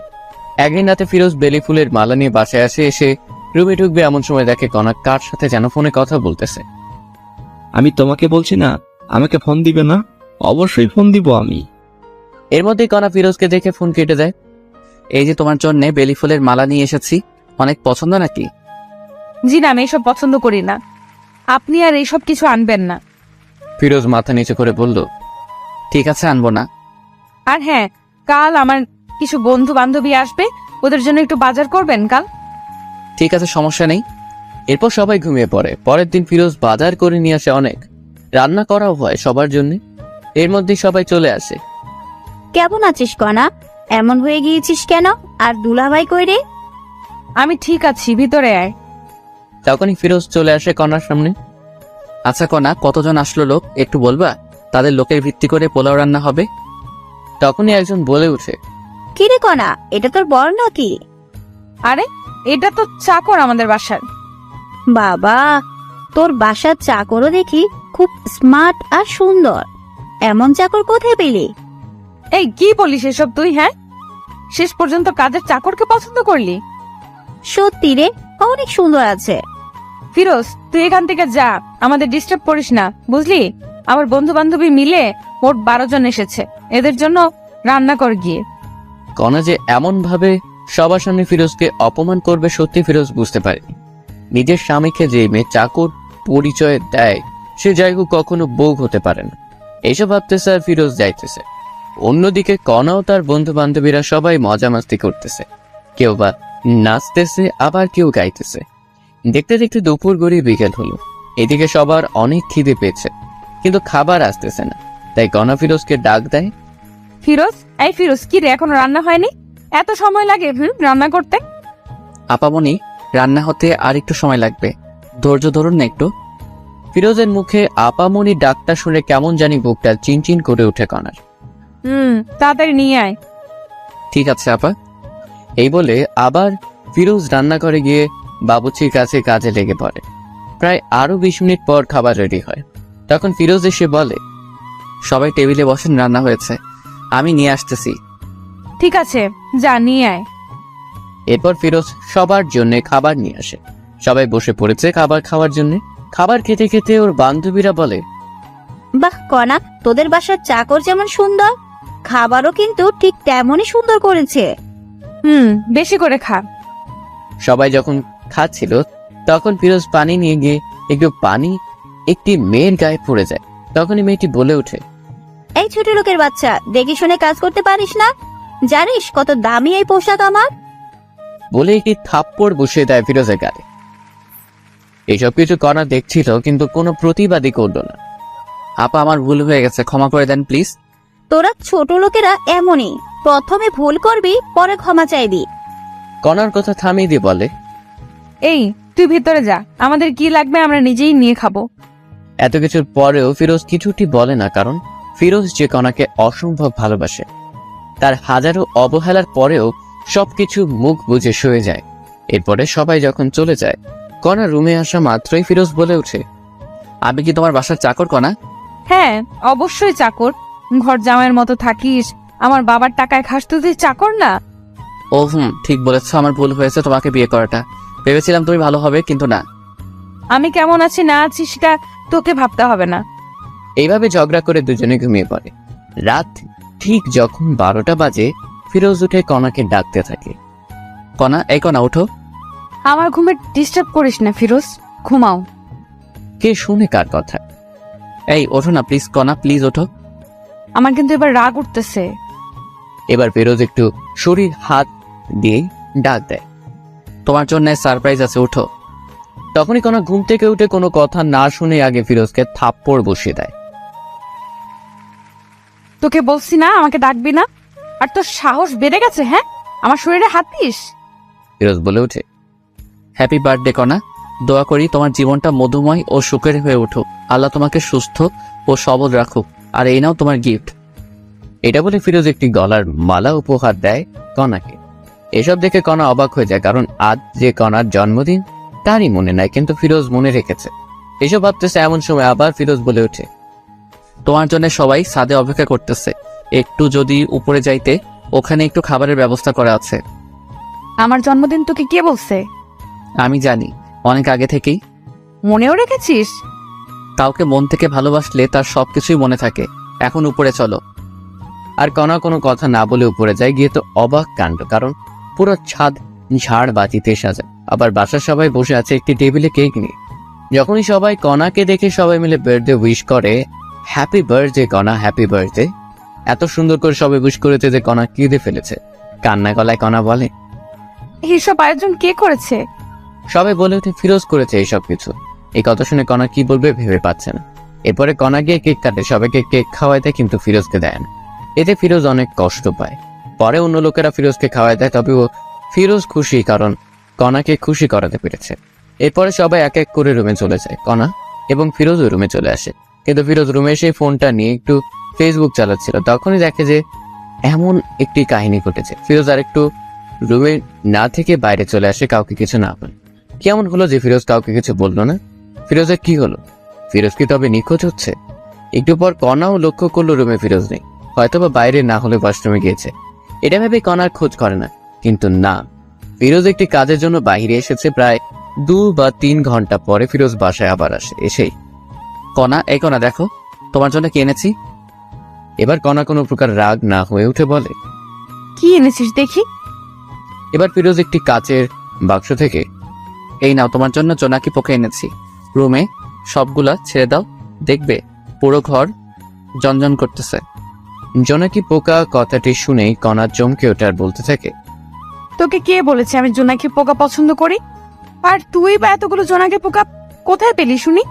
একদিন রাতে ফিরোজ বেলি ফুলের মালা নিয়ে বাসায় আসে। এসে রুমে ঢুকবে এমন সময় দেখে কণা কার সাথে যেন ফোনে কথা বলতেছে। আমি তোমাকে বলছি না আমাকে ফোন দিবে না? অবশ্যই ফোন দিব আমি। এর মধ্যেই কণা ফিরোজকে দেখে ফোন কেটে দেয়। এই যে তোমার জন্য বেলি ফুলের মালা নিয়ে এসেছি, অনেক পছন্দ নাকি? জি না, আমি এইসব পছন্দ করি না, আপনি আর এইসব কিছু আনবেন না। ফিরোজ মাথা নিচু করে বলল, ঠিক আছে, আনবো না। আর হ্যাঁ, কাল আমার কিছু বন্ধু বান্ধবী আসবে, ওদের জন্য একটু বাজার করবেন কাল। ঠিক আছে, সমস্যা নেই। এরপর সবাই ঘুমিয়ে পড়ে। পরের দিন ফিরোজ বাজার করে নিয়ে আসে অনেক, রান্না করাও হয় সবার জন্য। এর মধ্যেই সবাই চলে আসে। কেমন আছিস কণা? এমন হয়ে গিয়েছিস কেন? আর দুলাভাই কই রে? আমি ঠিক আছি, ভিতরে আয়। তখনই ফিরোজ চলে আসে কণার সামনে। আচ্ছা কণা, কতজন আসলো লোক একটু বলবা? তাদের লোকের ভিত্তি করে পোলাও রান্না হবে। তখনই একজন বলে উঠে, কি রে কণা, এটা তোর বর নাকি? আরে, এটা তো চাকর আমাদের বাসার। বাবা, তোর বাসার চাকরও দেখি খুব স্মার্ট আর সুন্দর। এমন চাকর কোথায় পেলি? এই কি বলিস এসব তুই? হ্যাঁ, শেষ পর্যন্ত কাজের চাকরকে পছন্দ করলি? সত্যি রে, অনেক সুন্দর আছে। ফিরোজ, তুই এখান থেকে যা, আমাদের ডিস্টার্ব করিস না, বুঝলি? আমার বন্ধু বান্ধবী মিলে মোট 12 জন এসেছে, এদের জন্য রান্না কর গিয়ে। কণা যে এমন ভাবে সবার সামনে ফিরোজকে অপমান করবে সত্যি ফিরোজ বুঝতে পারেনি। নিজের স্বামীকে যে মেয়ে চাকর পরিচয় দেয় সে যাই হোক কখনো বউ হতে পারে না। এইসব ভাবতেছে আর ফিরোজ যাইতেছে। অন্যদিকে কণাও তার বন্ধু বান্ধবীরা সবাই মজা মাস্তি করতেছে, কেউ বা নাচতেছে, আবার কেউ গাইতেছে। দেখতে দেখতে দুপুর গড়িয়ে বিকেল হলো। এদিকে সবার অনেক খিদে পেয়েছে, কিন্তু খাবার আসতেছে না। তাই কণা ফিরোজকে ডাক দেয়। ফিরোজ, এই ফিরোজ, কি রে, এখনো রান্না হয়নি? এত সময় লাগে রান্না করতে? আপামনি, রান্না হতে আর একটু সময় লাগবে, ধৈর্য ধরুন না একটু। ফিরোজের মুখে আপামনি ডাকটা শুনে কেমন জানি বুকটা চিনচিন করে উঠে কণার। তাড়াতাড়ি নিয়ে আয়। ঠিক আছে আপা। এই বলে আবার ফিরোজ রান্নাঘরে গিয়ে বাবুর্চির কাছে কাজে লেগে পড়ে। প্রায় আরো 20 মিনিট পর খাবার রেডি হয়। তখন ফিরোজ এসে বলে, সবাই টেবিলে বসেন, রান্না হয়েছে, আমি নিয়ে আসতেছি। ঠিক আছে, যা নিয়ে আয়। এরপর ফিরোজ সবার জন্য খাবার নিয়ে আসে। সবাই বসে পড়েছে খাবার খাওয়ার জন্য। খাবার খেতে খেতে ওর বান্ধবীরা বলে, বাহ কণা, তোদের বাসার চাকর যেমন সুন্দর, খাবারও কিন্তু ঠিক তেমনই সুন্দর করেছে। বেশি করে খা। সবাই যখন খাচ্ছিল তখন ফিরোজ পানি নিয়ে গিয়ে একটু পানি একটি মেয়ের গায়ে পড়ে যায়। তখনই মেয়েটি বলে ওঠে, এই ছোট লোকের বাচ্চা, দেখে শুনে কাজ করতে পারিস না? জানিস কত দামি এই পোশাক আমার? বলে একটি থাপ্পড় বসিয়ে দেয় ফিরোজের গায়ে। এইসব কিছু কণা দেখছিল, কিন্তু কোনো প্রতিবাদই করলো না। আপা, আমার ভুল হয়ে গেছে, ক্ষমা করে দেন প্লিজ। তোরা ছোট লোকেরা এমনই, প্রথমে ভুল করবি, পরে ক্ষমা চাইবি। কণার কথা থামিয়ে দিয়ে বলে, এই তুই ভিতরে যা, আমাদের কি লাগবে আমরা নিজেই নিয়ে খাবো। এত কিছুর পরেও ফিরোজ কিছুটি বলে না, কারণ ফিরোজ যে কণাকে অসম্ভব ভালোবাসে। তার হাজারো অবহেলার পরেও সবকিছু মুখ বুজে সয়ে যায়। এরপরে সবাই যখন চলে যায়, কণা রুমে আসা মাত্রই ফিরোজ বলে ওঠে, আমি কি তোমার বাসার চাকর কণা? হ্যাঁ, অবশ্যই চাকর। ঘর জামাইয়ের মতো থাকিস, আমার বাবার টাকায় খাস, তুই চাকর না? ও ঠিক বলেছ, আমার ভুল হয়েছে তোমাকে বিয়ে করাটা। ভেবেছিলাম তুমি ভালো হবে, কিন্তু না। আমি কেমন আছি না আছি সেটা তোকে ভাবতে হবে না। এইভাবে ঝগড়া করে দুজনে ঘুমিয়ে পড়ে। রাত ঠিক যখন 12টা বাজে, ফিরোজ উঠে কণাকে ডাকতে থাকে। কণা, এই কণা ওঠো। আমার ঘুমে ডিস্টার্ব করিস না ফিরোজ, ঘুমাও। কে শুনে কার কথা? এই ওঠো না প্লিজ কণা, প্লিজ ওঠো। আমার কিন্তু এবার রাগ উঠতেছে। এবার ফিরোজ একটু শরীর হাত দিয়ে ডাক দেয়, তোমার জন্য সারপ্রাইজ আছে, ওঠো। তখনই কণা ঘুম থেকে উঠে কোনো কথা না শুনে আগে ফিরোজকে থাপ্পড় বসিয়ে দেয়। তোকে বলছি না আমাকে ডাকবি না, আর তোর সাহস বেড়ে গেছে। হ্যাঁ, আমার শরীরে হাত দিস। ফিরোজ বলে ওঠে, হ্যাপি বার্থডে কণা, দোয়া করি তোমার জীবনটা মধুময় ও সুখের হয়ে উঠুক। আল্লাহ তোমাকে সুস্থ ও সবল রাখুক। আর এই নাও তোমার গিফট। এটা বলে ফিরোজ একটি গলার মালা উপহার দেয় কণাকে। এসব দেখে কণা অবাক হয়ে যায়, কারণ আজ যে কণার জন্মদিন তারই মনে নাই, কিন্তু ফিরোজ মনে রেখেছে। এসব ভাবতেছে এমন সময় আবার ফিরোজ বলে ওঠে, তোমার জন্য সবাই ছাদে অপেক্ষা করতেছে, একটু যদি উপরে যাইতে, ওখানে একটু খাবারের ব্যবস্থা করা আছে। আমার জন্মদিন তোকে কে বলছে? আমি জানি, অনেক আগে থেকেই। মনেও রেখেছিস? কাউকে মন থেকে ভালোবাসলে তার সবকিছুই মনে থাকে। এখন উপরে চলো। আর কণা কোনো কথা না বলে উপরে যায়। গিয়ে তো অবাক কাণ্ড, কারণ পুরো ছাদ ঝাড় বাতিতে সাজা। আবার বাসার সবাই বসে আছে একটি টেবিলে কেক নিয়ে। যখনই সবাই কণাকে দেখে সবাই মিলে বার্থডে উইশ করে, হ্যাপি বার্থডে কণা, হ্যাপি বার্থডে। এত সুন্দর করে সবাই উইশ করেছে যে কণা কেঁদে ফেলেছে। কান্না গলায় কণা বলে, এইসব আয়োজন কে করেছে? সবাই বলে ওঠে, ফিরোজ করেছে এইসব কিছু। এই কথা শুনে কণা কি বলবে ভেবে পাচ্ছে না। এরপরে কণা গিয়ে কেক কাটে, সবাইকে কেক খাওয়ায় দেয়, কিন্তু ফিরোজকে দেয় না। এতে ফিরোজ অনেক কষ্ট পায়। পরে অন্য লোকেরা ফিরোজকে খাওয়ায় দেয়, তবে ফিরোজ খুশি, কারণ কণাকে খুশি করাতে পেরেছে। এরপরে সবাই এক এক করে রুমে চলে যায়। কণা এবং ফিরোজ রুমে চলে আসে, কিন্তু ফিরোজ রুমে এসে ফোনটা নিয়ে একটু ফেসবুক চালাচ্ছিল। তখনই দেখে যে এমন একটি কাহিনী ঘটেছে। ফিরোজ আর একটু রুমে না থেকে বাইরে চলে আসে, কাউকে কিছু না বলে। কেমন হলো যে ফিরোজ কাউকে কিছু বললো না? ফিরোজের কি হলো? ফিরোজ কি তবে নিখোঁজ হচ্ছে? একটু পর কণাও লক্ষ্য করলো রুমে ফিরোজ নেই, হয়তোবা বাইরে না হলে ওয়াশরুমে গিয়েছে। এটা ভেবে কণার খোঁজ করে না, কিন্তু না, ফিরোজ একটি কাজের জন্য বাইরে এসেছে। প্রায় 2 বা 3 ঘন্টা পরে ফিরোজ বাসায় আবার আসে। এসেই, কণা, এই কণা দেখো, তোমার জন্য কি এনেছি। এবার কণা কোনো প্রকার রাগ না হয়ে উঠে বলে, কি এনেছিস দেখি। এবার ফিরোজ একটি কাচের বাক্স থেকে, এই নাও তোমার জন্য জোনাকি পোকা এনেছি, রুমে সবগুলা ছেড়ে দাও, দেখবে পুরো ঘর জনজন করতেছে। জোনাকি পোকা কথাটি শুনেই কণা চমকে ওঠে আর বলতে থাকে, তোকে কে বলেছে আমি জোনাকি পোকা পছন্দ করি? আর তুই বা এতগুলো জোনাকি পোকা কোথায় পেলি শুনি?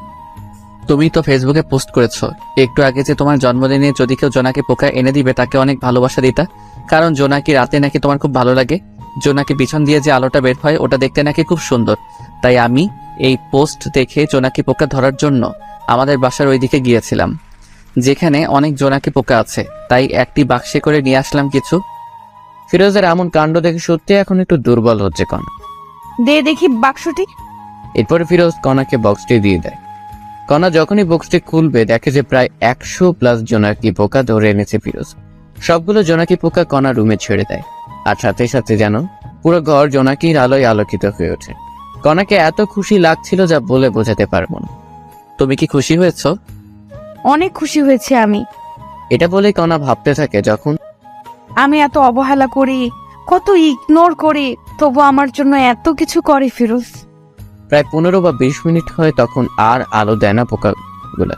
তুমি তো ফেসবুকে পোস্ট করেছো একটু আগে যে তোমার জন্মদিনে যদি কেউ জোনাকি পোকা এনে দিবে তাকে অনেক ভালোবাসা দিতা, কারণ জোনাকি রাতে নাকি তোমার খুব ভালো লাগে। জোনাকি পিছন দিয়ে যে আলোটা বের হয় ওটা দেখতে নাকি খুব সুন্দর। তাই আমি এই পোস্ট দেখে জোনাকি পোকা ধরার জন্য আমাদের বাসার ওইদিকে গিয়েছিলাম, যেখানে অনেক জোনাকি পোকা আছে। তাই একটি বাক্সে করে নিয়ে আসলাম কিছু। ফিরোজের এমন কাণ্ড দেখে সত্যি এখন একটু দুর্বল হচ্ছে কণা। দে দেখি বাক্সটি। এরপরে ফিরোজ কণাকে বক্সটি দিয়ে দেয়। কণা যখনই বক্সটি খুলবে দেখে যে প্রায় 100+ জোনাকি পোকা ধরে এনেছে ফিরোজ। সবগুলো জোনাকি পোকা কণা রুমে ছেড়ে দেয়, আর সাথে সাথে যেন পুরো ঘর জোনাকির আলোয় আলোকিত হয়ে ওঠে। কণাকে এত খুশি লাগছিল যা বলে বোঝাতে পারবো না। তুমি কি খুশি হয়েছ? অনেক খুশি হয়েছে আমি। এটা বলে কণা ভাবতে থাকে, যখন আমি এত অবহেলা করি, কত ইগনোর করি, তবু আমার জন্য এত কিছু করে ফিরোজ। প্রায় 15 বা 20 মিনিট হয়, তখন আর আলো দেয় না পোকাগুলা।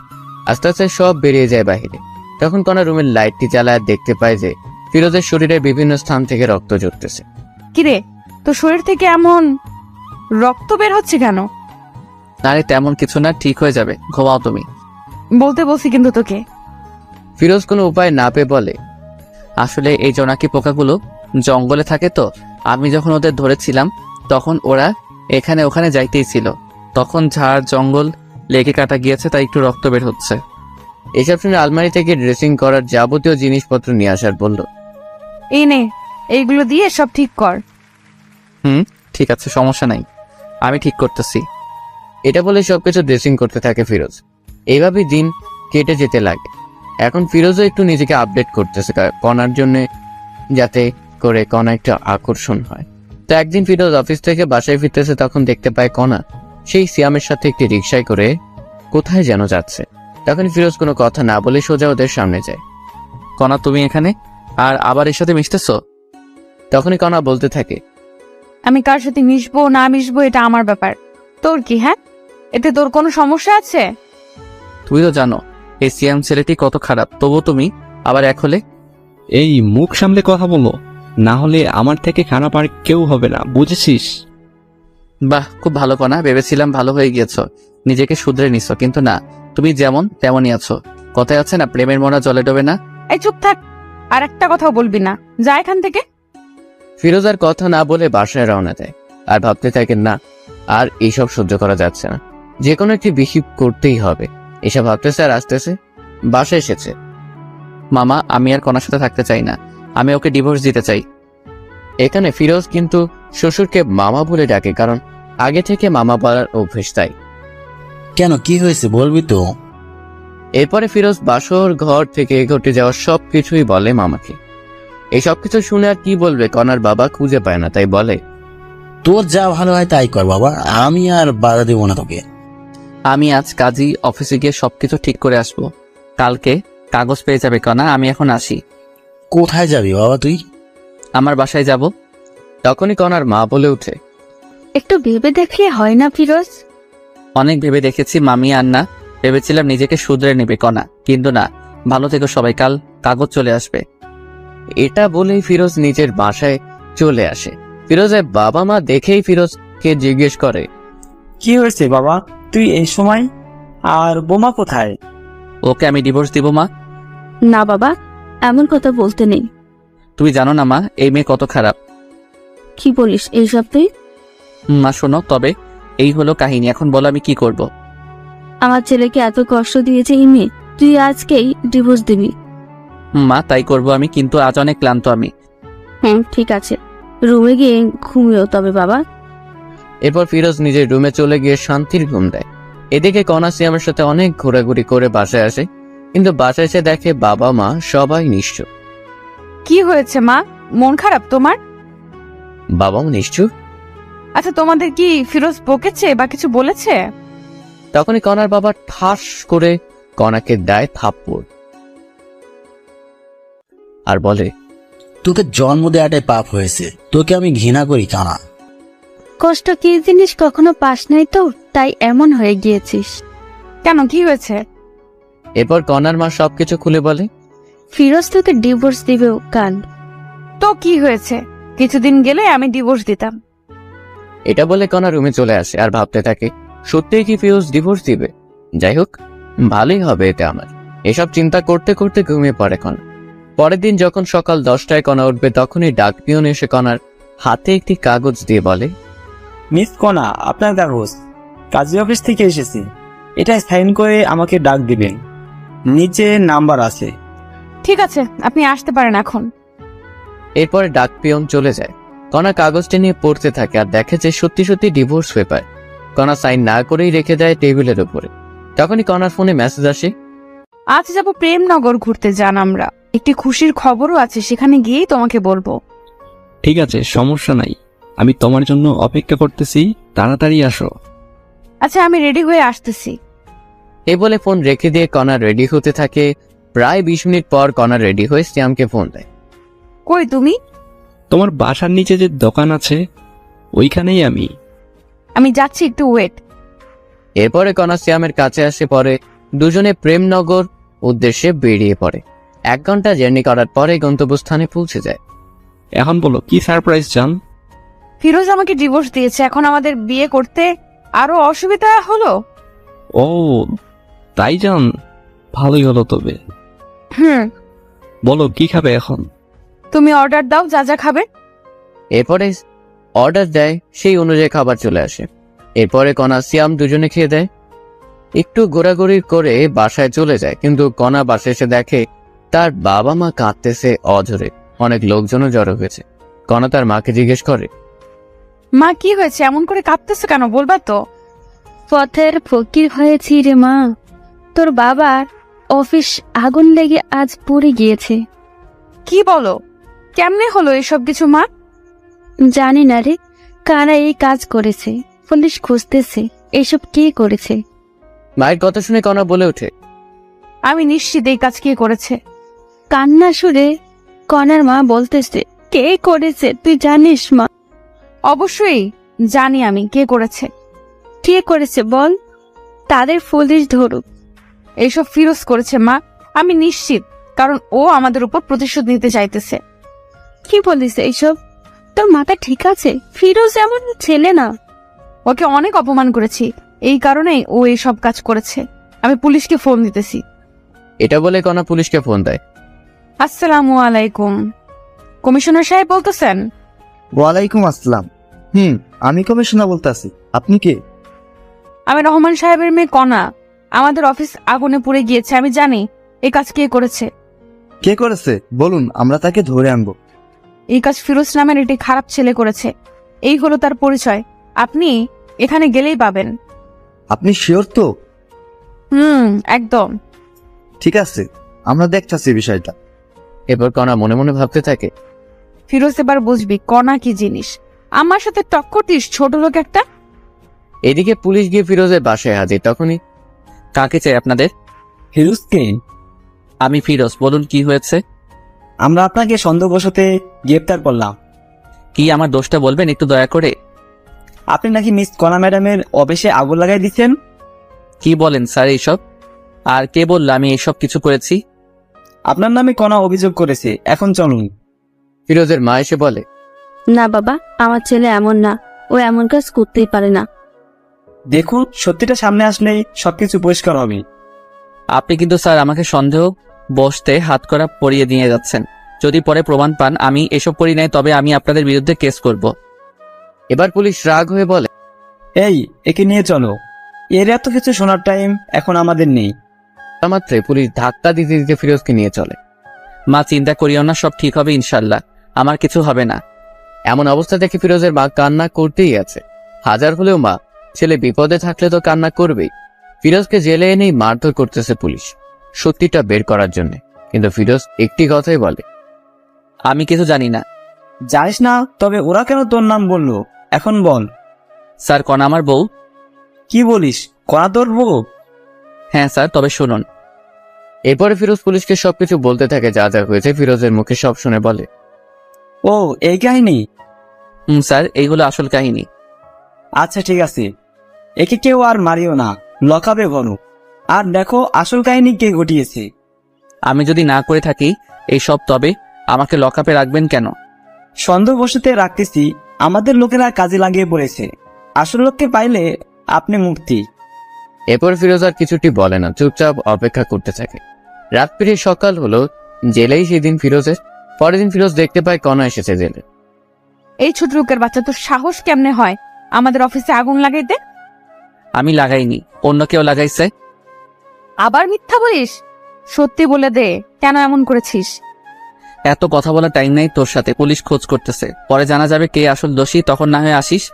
আস্তে আস্তে সব বেরিয়ে যায় বাহিরে। তখন কণা রুমের লাইটটি জ্বালায় দেখতে পায় যে ফিরোজের শরীরের বিভিন্ন স্থান থেকে রক্ত ঝরতেছে। কিরে, তোর শরীর থেকে এমন রক্ত বের হচ্ছে কেন? আরে তেমন কিছু না, ঠিক হয়ে যাবে, ঘুমাও তুমি। বলতে বলছি কিন্তু তোকে। ফিরোজ কোনো উপায় না পেয়ে বলে, আসলে এই জোনাকি পোকাগুলো জঙ্গলে থাকে, তো আমি যখন ওদের ধরেছিলাম তখন ওরা এখানে ওখানে যাইতেই ছিল, তখন ঝাড় জঙ্গল লেগে কাটা গিয়েছে, তাই একটু রক্ত বের হচ্ছে। এসব শুনে আলমারি থেকে ড্রেসিং করার যাবতীয় জিনিসপত্র নিয়ে আসার বলল। এই নে, এইগুলো দিয়ে সব ঠিক কর। ঠিক আছে, সমস্যা নাই, আমি ঠিক করতেছি। এটা বলে সবকিছু ড্রেসিং করতে থাকে ফিরোজ। এইভাবেই দিন কেটে যেতে লাগে। এখন ফিরোজও একটু নিজেকে আপডেট করতেছে কণার জন্য, যাতে করে কণা একটু আকর্ষণ হয়। তো একদিন ফিরোজ অফিস থেকে বাসায় ফিরতেছে, তখন দেখতে পায় কণা সেই সিয়ামের সাথে একটি রিকশায় করে কোথায় যেন যাচ্ছে। তখন ফিরোজ কোনো কথা না বলে সোজা ওদের সামনে যায়। কণা, তুমি এখানে আর আবার এর সাথে মিশতেছো? তখনই কণা বলতে থাকে, আমি কার সাথে মিশবো না মিশবো এটা আমার ব্যাপার, তোর কি? হ্যাঁ, এতে তোর কোনো সমস্যা আছে? তুমি তো জানো এই সিয়াম ছেলেটি কত খারাপ, তবুও তুমি আবার এক হলে। এই মুখ সামলে কথা বলো, না হলে আমার থেকে খারাপ আর কেউ হবে না, বুঝেছিস? বাহ, খুব ভালো কণা, ভেবেছিলাম ভালো হয়ে গিয়েছো, নিজেকে শুধরে নিছো, কিন্তু না, তুমি যেমন তেমনই আছো। কথায় আছে না, প্রেমের মরা জলে ডোবে না। এই চুপ থাক, আর একটা কথাও বলবি না, যা এখান থেকে। ফিরোজ আর কথা না বলে বাসায় রওনা দেয়। আর ভাবতে থাকেন, না আর এইসব সহ্য করা যাচ্ছে না, যে কোনো একটি বিহিব করতেই হবে। এসব ভাবতেছে আর আসতেছে বাসায় এসেছে। মামা, আমি আর কণার সাথে থাকতে চাই না, আমি ওকে ডিভোর্স দিতে চাই। এখানে ফিরোজ কিন্তু শ্বশুরকে মামা বলে ডাকে, কারণ আগে থেকে মামা বলার অভ্যেস তাই। কেন, কি হয়েছে বলবি তো? এরপরে ফিরোজ বাসর ঘর থেকে ঘটে যাওয়া সবকিছুই বলে মামাকে। এই সবকিছু শুনে আর কি বলবে, কণার বাবা খুঁজে পায় না, তাই বলে, তোর যা ভালো হয় তাই কর বাবা, আমি আর বাধা দেবো না তোকে। আমি আজ কাজী অফিসে গিয়ে সবকিছু ঠিক করে আসবো, কালকে কাগজ পেয়ে যাবে কণা, আমি এখন আসি। কোথায় যাবি বাবা তুই? আমার বাসায় যাব। তখনই কণার মা বলে উঠে, একটু ভেবে দেখলে হয় না ফিরোজ? অনেক ভেবে দেখেছি মামি, আর না, ভেবেছিলাম নিজেকে শুধরে নেবে কণা, কিন্তু না, ভালো থেকো সবাই, কাল কাগজ চলে আসবে। এটা বলেই ফিরোজ নিজের বাসায় চলে আসে। ফিরোজের বাবা মা দেখেই ফিরোজকে জিজ্ঞেস করে, কি হয়েছে বাবা, তুই এই সময়? আর বোমা কোথায়? ওকে আমি ডিভোর্স দিব মা। না বাবা, এমন কথা বলতে নেই। তুমি জানো না মা, এই মেয়ে কত খারাপ। কি বলিস এইসব তুই? মা শোনো, তবে এই হলো কাহিনী, এখন বলো আমি কি করব। আমার ছেলেকে এত কষ্ট দিয়েছে এই মেয়ে, তুই আজকেই ডিভোর্স দিবি? মা তাই করব আমি, কিন্তু আজ অনেক ক্লান্ত আমি। হ্যাঁ ঠিক আছে, রুমে গিয়ে ঘুমিও তবে বাবা। এরপর ফিরোজ নিজের রুমে চলে গিয়ে শান্তির ঘুম দেয়। এদিকে কণা সিয়ামের সাথে অনেক ঘোরাঘুরি করে বাসায় আসে, কিন্তু বাসায় এসে দেখে বাবা মা সবাই নিশ্চুপ। কি হয়েছে মা, মন খারাপ তোমার? বাবাও নিশ্চুপ। আচ্ছা, তোমাদের কি ফিরোজ বকেছে বা কিছু বলেছে? তখনই কণার বাবা ঠাস করে কণাকে দেয় থাপ্পড় আর বলে, তোকে জন্ম দেওয়াটাই পাপ হয়েছে, তোকে আমি ঘৃণা করি কানা। কষ্ট কি জিনিস কখনো পাস নাই তো, তাই এমন হয়ে গিয়েছিস। কেন, কি হয়েছে? এরপর কণার মা সবকিছু খুলে বলে, ফিরোজ তোকে ডিভোর্স দিবে কান। তো কি হয়েছে, কিছুদিন গেলে আমি ডিভোর্স দিতাম। এটা বলে কণা রুমে চলে আসে আর ভাবতে থাকে, সত্যিই কি ফিরোজ ডিভোর্স দিবে? যাই হোক, ভালোই হবে এটা আমার। এসব চিন্তা করতে করতে ঘুমিয়ে পড়ে কণা। পরের দিন যখন সকাল 10টায় কণা উঠবে, তখনই ডাক পিয়ন এসে কণার হাতে একটি কাগজ দিয়ে বলে, মিস কণা, আপনার কাগজ, কাজী অফিস থেকে এসেছে, এটা সাইন করে আমাকে ডাক দিবেন, নিচে নাম্বার আছে। ঠিক আছে, আপনি আসতে পারেন এখন। এরপরে ডাক পিয়ন চলে যায়। কণা কাগজটি নিয়ে পড়তে থাকে আর দেখে যে সত্যি সত্যি ডিভোর্স পেপার। কণা সাইন না করেই রেখে দেয় টেবিলের উপরে। তখনই কণার ফোনে মেসেজ আসে, আজ যাব প্রেমনগর ঘুরতে, যান আমরা, একটি খুশির খবরও আছে, সেখানে গিয়েই তোমাকে বলবো। ঠিক আছে, সমস্যা নাই, আমি তোমার জন্য অপেক্ষা করতেছি, তাড়াতাড়ি আসো। আচ্ছা, আমি রেডি হয়ে আসতেছি। এই বলে ফোন রেখে দিয়ে কণা রেডি হতে থাকে। প্রায় 20 মিনিট পর কণা রেডি হয়ে শ্যামকে ফোন দেয়। কই তুমি? তোমার বাসার নিচে যে দোকান আছে ওইখানেই আমি। আমি যাচ্ছি, একটু ওয়েট। এরপরে কণা শ্যামের কাছে আসে, পরে দুজনে প্রেমনগর উদ্দেশ্যে বেরিয়ে পড়ে। 1 ঘন্টা জার্নি করার পরে গন্তব্যস্থানে পৌঁছে যায়। এখন বলো কি সারপ্রাইজ চান? ফিরোজ আমাকে ডিভোর্স দিয়েছে, এখন আমাদের বিয়ে করতে আরো অসুবিধা হলো। ও তাই যান, ভালোই হলো তবে। বলো কি খাবে এখন? তুমি অর্ডার দাও, যা যা খাবে। এরপরে অর্ডার দেয়, সেই অনুযায়ী খাবার চলে আসে। এরপরে কণা শ্যাম দুজনে খেয়ে দেয়। একটু ঘোরাঘুরি করে বাসায় চলে যায়, কিন্তু কণা বাসায় এসে দেখে তার বাবা মা কাঁদতেছে অঝরে। অনেক লোকজনও জড়ো হয়েছে। কণা তার মাকে জিজ্ঞেস করে, মা কি হয়েছে, এমন করে কাঁদতেছো কেন, বলবা তো? পথের ফকির হয়েছি রে মা, তোর বাবার অফিস আগুন লেগে আজ পুড়ে গিয়েছে। কি বলো, কেমনে হলো এসব কিছু মা? জানি না রে, কারা এই কাজ করেছে, পুলিশ খুঁজতেছে এসব কে করেছে। মায়ের কথা শুনে কণা বলে ওঠে, আমি নিশ্চিত এই কাজ কে করেছে। কান্না সুরে কণার মা বলতেছে, কে করেছে তুই জানিস মা? অবশ্যই জানি আমি কে করেছে। কে করেছে বল, তাদের পুলিশ ধরুক। এইসব ফিরোজ করেছে মা, আমি নিশ্চিত, কারণ ও আমাদের উপর প্রতিশোধ নিতে চাইতেছে। কি বলিস এইসব? তোর মাথা ঠিক আছে? ফিরোজ এমন ছেলে না। ওকে অনেক অপমান করেছি, এই কারণেই ও এইসব কাজ করেছে। আমি পুলিশকে ফোন দিতেছি। এটা বলে কণা পুলিশকে ফোন দেয়। আসসালামু আলাইকুম, কমিশনার সাহেব বলতেছেন? ওয়ালাইকুম আসসালাম। আমি কমিশনার বলতেছি, আপনি কে? আমি রহমান সাহেবের মেয়ে কণা। আমাদের অফিস আগুনে পুড়ে গিয়েছে, আমি জানি এই কাজ কে করেছে। কে করেছে বলুন, আমরা তাকে ধরে আনবো। এই কাজ ফিরোজ নামের একটি খারাপ ছেলে করেছে। এই হলো তার পরিচয়, আপনি এখানে গেলেই পাবেন। আপনি শিওর তো? একদম। ঠিক আছে, আমরা দেখতেছি বিষয়টা। এরপর কণা মনে মনে ভাবতে থাকে, ফিরোজ এবার বুঝবি কণা কি জিনিস। আমার সাথে টক্কর দিস ছোট লোক একটা। এদিকে পুলিশ গিয়ে ফিরোজের বাসায় হাজির। তখনই, কাকে চাই আপনাদের? ফিরোজকে? আমি ফিরোজ, বলুন কি হয়েছে? আমরা আপনাকে সন্দেহবশতে গ্রেপ্তার করলাম। কি আমার দোষটা বলবেন একটু দয়া করে? আপনি নাকি মিস কণা ম্যাডামের অফিসে আগুন লাগাই দিচ্ছেন। কি বলেন স্যার এইসব? আর কে বললো আমি এসব কিছু করেছি? আপনার নামে কণা অভিযোগ করেছে, এখন চলুন। ফিরোজের মা এসে বলে, না বাবা, আমার ছেলে এমন না, ও এমন কাজ করতেই পারে না। দেখুন, সত্যিটা সামনে আসলেই সবকিছু পরিষ্কার হবে। আপনি কিন্তু স্যার আমাকে সন্দেহ বসতে হাতকড়া পরিয়ে দিয়ে যাচ্ছেন। যদি পরে প্রমাণ পান আমি এসব করি নাই, তবে আমি আপনাদের বিরুদ্ধে কেস করব। এবার পুলিশ রাগ হয়ে বলে, এই, একে নিয়ে চলো। এর এত কিছু শোনার টাইম এখন আমাদের নেই। মাত্রে পুলিশ ধাক্কা দিতে দিতে ফিরোজকে নিয়ে চলে। মা চিন্তা করিও না, সব ঠিক হবে ইনশাল্লাহ, আমার কিছু হবে না। এমন অবস্থা দেখে ফিরোজের মা কান্না করতেই আছে। হাজার হলেও মা, ছেলে বিপদে থাকলে তো কান্না করবেই। ফিরোজকে জেলে এনেই মারধর করতেছে পুলিশ, সত্যিটা বের করার জন্য। কিন্তু ফিরোজ একটি কথাই বলে, আমি কিছু জানি না। জানিস না? তবে ওরা কেন তোর নাম বললো এখন বল। স্যার কণা আমার বউ। কি বলিস, কণা তোর বউ? হ্যাঁ স্যার, তবে শুনুন। এরপরে ফিরোজ পুলিশকে সবকিছু বলতে থাকে, যা যা হয়েছে। ফিরোজের মুখে সব শুনে বলে, ও, এই কাহিনী? স্যার এইগুলো আসল কাহিনী। আচ্ছা ঠিক আছে, একে কেউ আর মারিও না, লকাবে ঘনু। আর দেখো আসল কাহিনী কে ঘটিয়েছে। আমি যদি না করে থাকি এইসব, তবে আমাকে লকআপে রাখবেন কেন? সন্দেহবশতে রাখতেছি, আমাদের লোকেরা কাজে লাগিয়ে পড়েছে। আসল লোককে পাইলে আপনি মুক্তি। এরপর ফিরোজ আর কিছুটি বলে না, চুপচাপ অপেক্ষা করতে থাকে। রাত পেরিয়ে সকাল হলো। জেলেই সেদিন ফিরোজের। পরের দিন ফিরোজ দেখতে পায় কণা এসেছে জেলে। এই ছোট লোকের বাচ্চা, তোর সাহস কেমনে হয় আমাদের অফিসে আগুন লাগাইতে? আমি লাগাইনি, অন্য কেউ লাগাইছে। আবার মিথ্যা বলিস, সত্যি বলে দে, কেন এমন করেছিস? এত কথা বলার টাইম নেই তোর সাথে, পুলিশ খোঁজ করতেছে, পরে জানা যাবে কে আসল দোষী, তখন না হয় আসিস।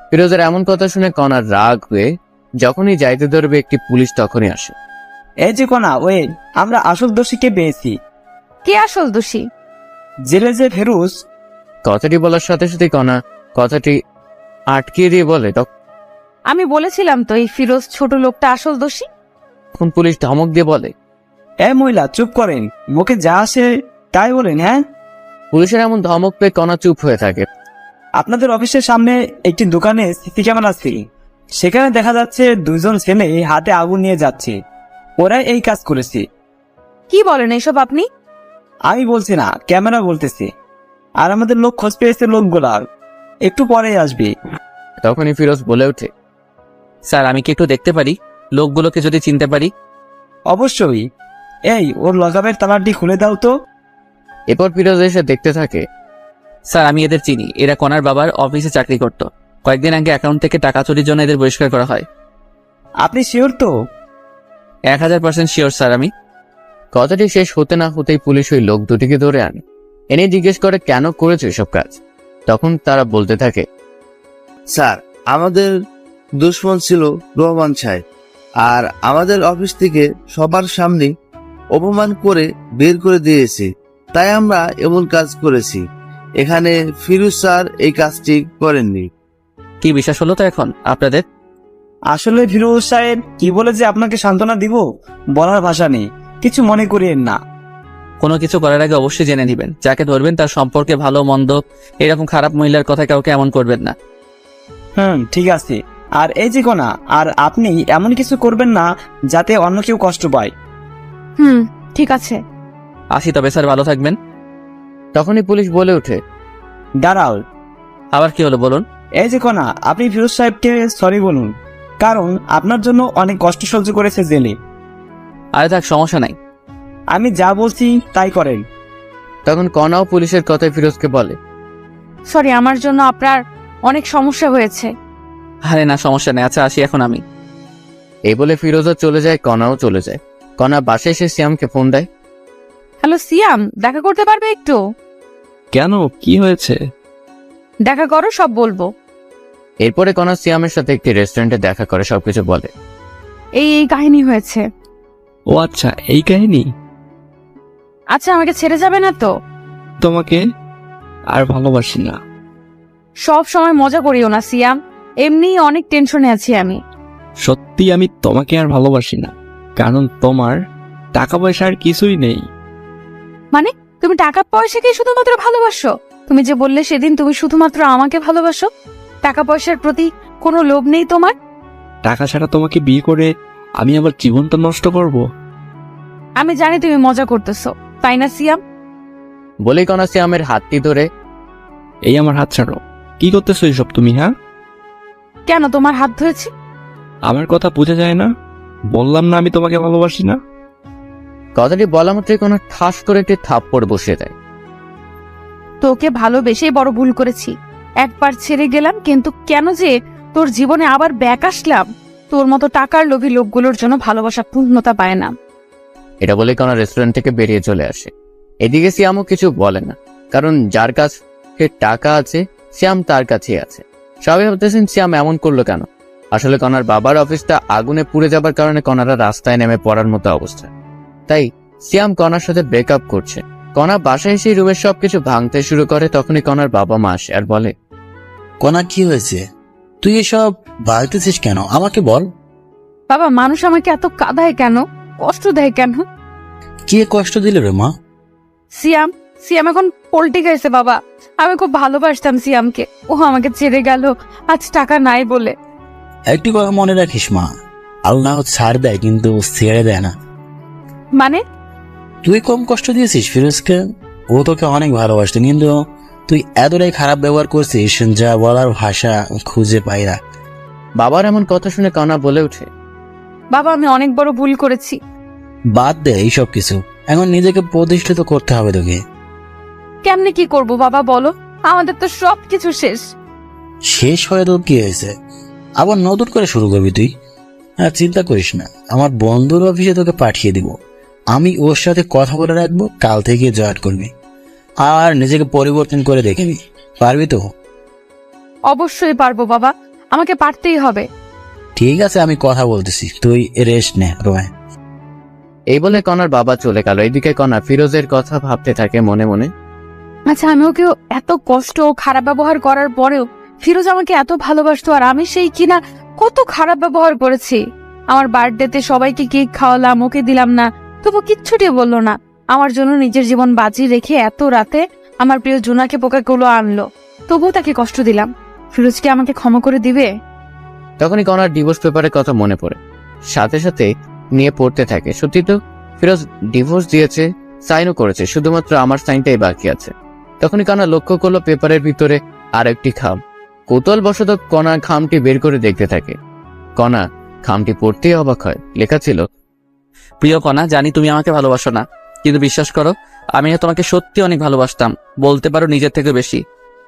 ফিরোজের এমন কথা শুনে কণার রাগ হয়ে যখনই যাইতে ধরবে একটি পুলিশ তখনই আসে। এই যে কণা, ওয়ে, আমরা আসল দোষীকে পেয়েছি। কে আসল দোষী? জেলে যে ফেরুজ। কথাটি বলার সাথে সাথে কণা কথাটি আটকিয়ে দিয়ে বলে, আমি বলেছিলাম তো এই ফিরোজ ছোট লোকটা আসল দোষী। তখন পুলিশ ধমক দিয়ে বলে, এ মহিলা চুপ করেন, মুখে যা আসে তাই বলেন। হ্যাঁ, পুলিশের এমন ধমক পেয়ে কণা চুপ হয়ে থাকে। আপনাদের অফিসের সামনে একটি দোকানে সিসি ক্যামেরা আছে, সেখানে দেখা যাচ্ছে দুইজন ছেলে হাতে আগুন নিয়ে যাচ্ছে। ওরা এই কাজ করেছে। কি বলেন এইসব আপনি? আমি বলছি না, ক্যামেরা বলতেছে। আর আমাদের লোক খোঁজ পেয়েছে লোকগুলার, একটু পরেই আসবে। তখনই ফিরোজ বলে ওঠে, স্যার আমি কি একটু দেখতে পারি, লোকগুলোকে যদি চিনতে পারি? অবশ্যই। এই, ওর লগাবের তালাটি খুলে দাও তো। এরপর ফিরোজ এসে দেখতে থাকে, স্যার আমি এদের চিনি, এরা কণার বাবার অফিসে চাকরি করত। কয়েকদিন আগে অ্যাকাউন্ট থেকে টাকা চুরির জন্য এদের বহিষ্কার করা হয়। আপনি শিওর তো? 1000% শিওর স্যার আমি। কথাটি শেষ হতে না হতেই পুলিশ ওই লোক দুটিকে ধরে আনে। এনে জিজ্ঞেস করে কেন করেছো এসব কাজ। তখন তারা বলতে থাকে, স্যার, আমাদের দুশ্মন ছিল রহমান সাহেব, আর আমাদের অফিস থেকে সবার সামনে অপমান করে বের করে দিয়েছে, তাই আমরা এমন কাজ করেছি। এখানে ফিরোজ স্যার এই কাজটি করেননি। কি বিশ্বাস হলো তো এখন আপনাদের? আসলে ফিরোজ সাহেব কি বলে যে আপনাকে সান্ত্বনা দিব বলার ভাষা নেই, কিছু মনে করিয়েন না। কোনো কিছু করার আগে অবশ্যই জেনে নেবেন, যাকে ধরবেন তার সম্পর্কে ভালো মন্দ, এরকম খারাপ মহিলার কথা কাউকে এমন করবেন না। ঠিক আছে। আর এই যে কোনা, আর আপনি এমন কিছু করবেন না যাতে অন্য কেউ কষ্ট পায়। ঠিক আছে। আসি তবে স্যার, ভালো থাকবেন। তখনই পুলিশ বলে ওঠে, দাঁড়াও, আবার কি হলো বলুন? এই যে কোনা, আপনি ফিরোজ সাহেবকে সরি বলুন, কারণ আপনার জন্য অনেক কষ্ট সহ্য করেছে জেলে। আরে থাক, সমস্যা নাই। আমি যা বলছি তাই করেন। তখন কণাও পুলিশের কথায় ফিরোজকে বলে, সরি, আমার জন্য আপনার অনেক সমস্যা হয়েছে। আরে না, সমস্যা নেই। আচ্ছা আসি এখন আমি। এই বলে ফিরোজও চলে যায়, কণাও চলে যায়। কণা বাসায় এসে সিয়ামকে ফোন দেয়। হ্যালো সিয়াম, দেখা করতে পারবে একটু? কেন, কি হয়েছে? দেখা করো, সব বলবো। এরপরে কণা সিয়ামের সাথে একটি রেস্টুরেন্টে দেখা করে সবকিছু বলে। এই কাহিনী হয়েছে। ও আচ্ছা, এই কাহিনী। আচ্ছা, আমাকে ছেড়ে যাবে না তো? তোমাকে আর ভালোবাসি না। সব সময় মজা করিও না সিয়াম, এমনি অনেক টেনশনে আছি আমি। সত্যি আমি তোমাকে আর ভালোবাসি না, কারণ তোমার টাকা পয়সা আর কিছুই নেই। মানে তুমি টাকা পয়সাকে শুধুমাত্র ভালোবাসো? তুমি যে বললে সেদিন তুমি শুধুমাত্র আমাকে ভালোবাসো, টাকা পয়সার প্রতি কোনো লোভ নেই তোমার? টাকা ছাড়া তোমাকে বিয়ে করে আমি আবার জীবনটা নষ্ট করব? আমি জানি তুমি মজা করতেছো, তাই না সিয়াম? বলেই কণা সিয়ামের হাতটি ধরে, এই আমার হাত ছাড়ো। কি করতেছো এইসব তুমি? হ্যাঁ, কেন তোমার হাত ধরেছি? আমার কথা বোঝা যায় না? বললাম না আমি তোমাকে ভালোবাসি না। কথাটি বলা মাত্রই কণা ঠাস করে একটি থাপ্পড় বসিয়ে দেয়। তোকে ভালোবেসেই বড় ভুল করেছি। একবার ছেড়ে গেলাম, কিন্তু কেন যে তোর জীবনে আবার ব্যাক আসলাম? তোর মতো টাকার লোভী লোকগুলোর জন্য ভালোবাসা পূর্ণতা পায় না। এটা বলে কণা রেস্টুরেন্ট থেকে বেরিয়ে চলে আসে। এদিকে সিয়ামও কিছু বলে না, কারণ যার কাছে টাকা আছে সিয়াম তার কাছেই আছে। সবাই ভাবতেছেন সিয়াম এমন করলো কেন। আসলে কণার বাবার অফিসটা আগুনে পুড়ে যাবার কারণে কণারা রাস্তায় নেমে পড়ার মতো অবস্থা, তাই সিয়াম কণার সাথে ব্রেকআপ করছে। কণা বাসায় এসে রুমের সবকিছু ভাঙতে শুরু করে। তখনই কণার বাবা মা আসে আর বলে, কোনা কি হয়েছে? তুই এসব ভাবতেছিস কেন, আমাকে বল। বাবা, মানুষ আমাকে এত কাঁদায় কেন, কষ্ট দেয় কেন? কে কষ্ট দিল রে মা? সিয়াম সিয়াম এখন পল্টি গেছে বাবা। আমি খুব ভালোবাসতাম সিয়ামকে, ও আমাকে ছেড়ে গেল আজ টাকা নাই বলে। একটি কথা মনে রাখিস মা, আল্লাহ ছাড় দেয় কিন্তু ছেড়ে দেয় না। মানে? তুই কম কষ্ট দিয়েছিস ফিরোজকে, ও তোকে অনেক ভালোবাসত, কিন্তু তুই এতটাই খারাপ ব্যবহার করছিস যা বলার ভাষা খুঁজে পাই না। বাবার এমন কথা শুনে কণা বলে ওঠে, বাবা, আমি অনেক বড় ভুল করেছি। বাদ দে এইসব কিছু, এখন নিজেকে প্রতিষ্ঠিত করতে হবে তোকে। কেমনে কি করব বাবা বলো? আমাদের তো সবকিছু শেষ। শেষ হয়ে তো কি হয়েছে, আবার নতুন করে শুরু করবি তুই। আর চিন্তা করিস না, আমার বন্ধুর অফিসে তোকে পাঠিয়ে দিব, আমি ওর সাথে কথা বলে রাখবো, কাল থেকে জয়েন করবি আর নিজেকে পরিবর্তন করে দেখবি, পারবি তো? অবশ্যই পারবো বাবা, আমাকে পারতেই হবে। ঠিক আছে, আমি কথা বলতেছি, তুই রেস্ট নে রোয়। এই বলে কণার বাবা চলে গেল। এদিকে কণা ফিরোজের কথা ভাবতে থাকে মনে মনে। আচ্ছা, আমি ওকে এত কষ্ট ও খারাপ ব্যবহার করার পরেও ফিরোজ আমাকে এত ভালোবাসতো, আর আমি সেই কিনা কত খারাপ ব্যবহার করেছি। আমার বার্থডেতে সবাইকে কেক খাওয়ালাম, ওকে দিলাম না, তবু কিচ্ছুটি বললো না। আমার জন্য নিজের জীবন বাজি রেখে এত রাতে আমার প্রিয় জুনাকে পোকাগুলো আনলো, তবুও তাকে কষ্ট দিলাম। ফিরোজ কি আমাকে ক্ষমা করে দিবে? তখনই কণার ডিভোর্স পেপারের কথা মনে পড়ে, সাথে সাথে নিয়ে পড়তে থাকে। সত্যি তো ফিরোজ ডিভোর্স দিয়েছে, সাইনও করেছে, শুধুমাত্র আমার সাইনটাই বাকি আছে। তখনই কণা লক্ষ্য করলো পেপারের ভিতরে আর একটি খাম। কৌতূহলবশত কণা খামটি বের করে দেখতে থাকে। কণা খামটি পড়তেই অবাক হয়। লেখা ছিল, প্রিয় কণা, জানি তুমি আমাকে ভালোবাসো না, কিন্তু বিশ্বাস করো আমি তোমাকে সত্যি অনেক ভালোবাসতাম, বলতে পারো নিজের থেকে বেশি।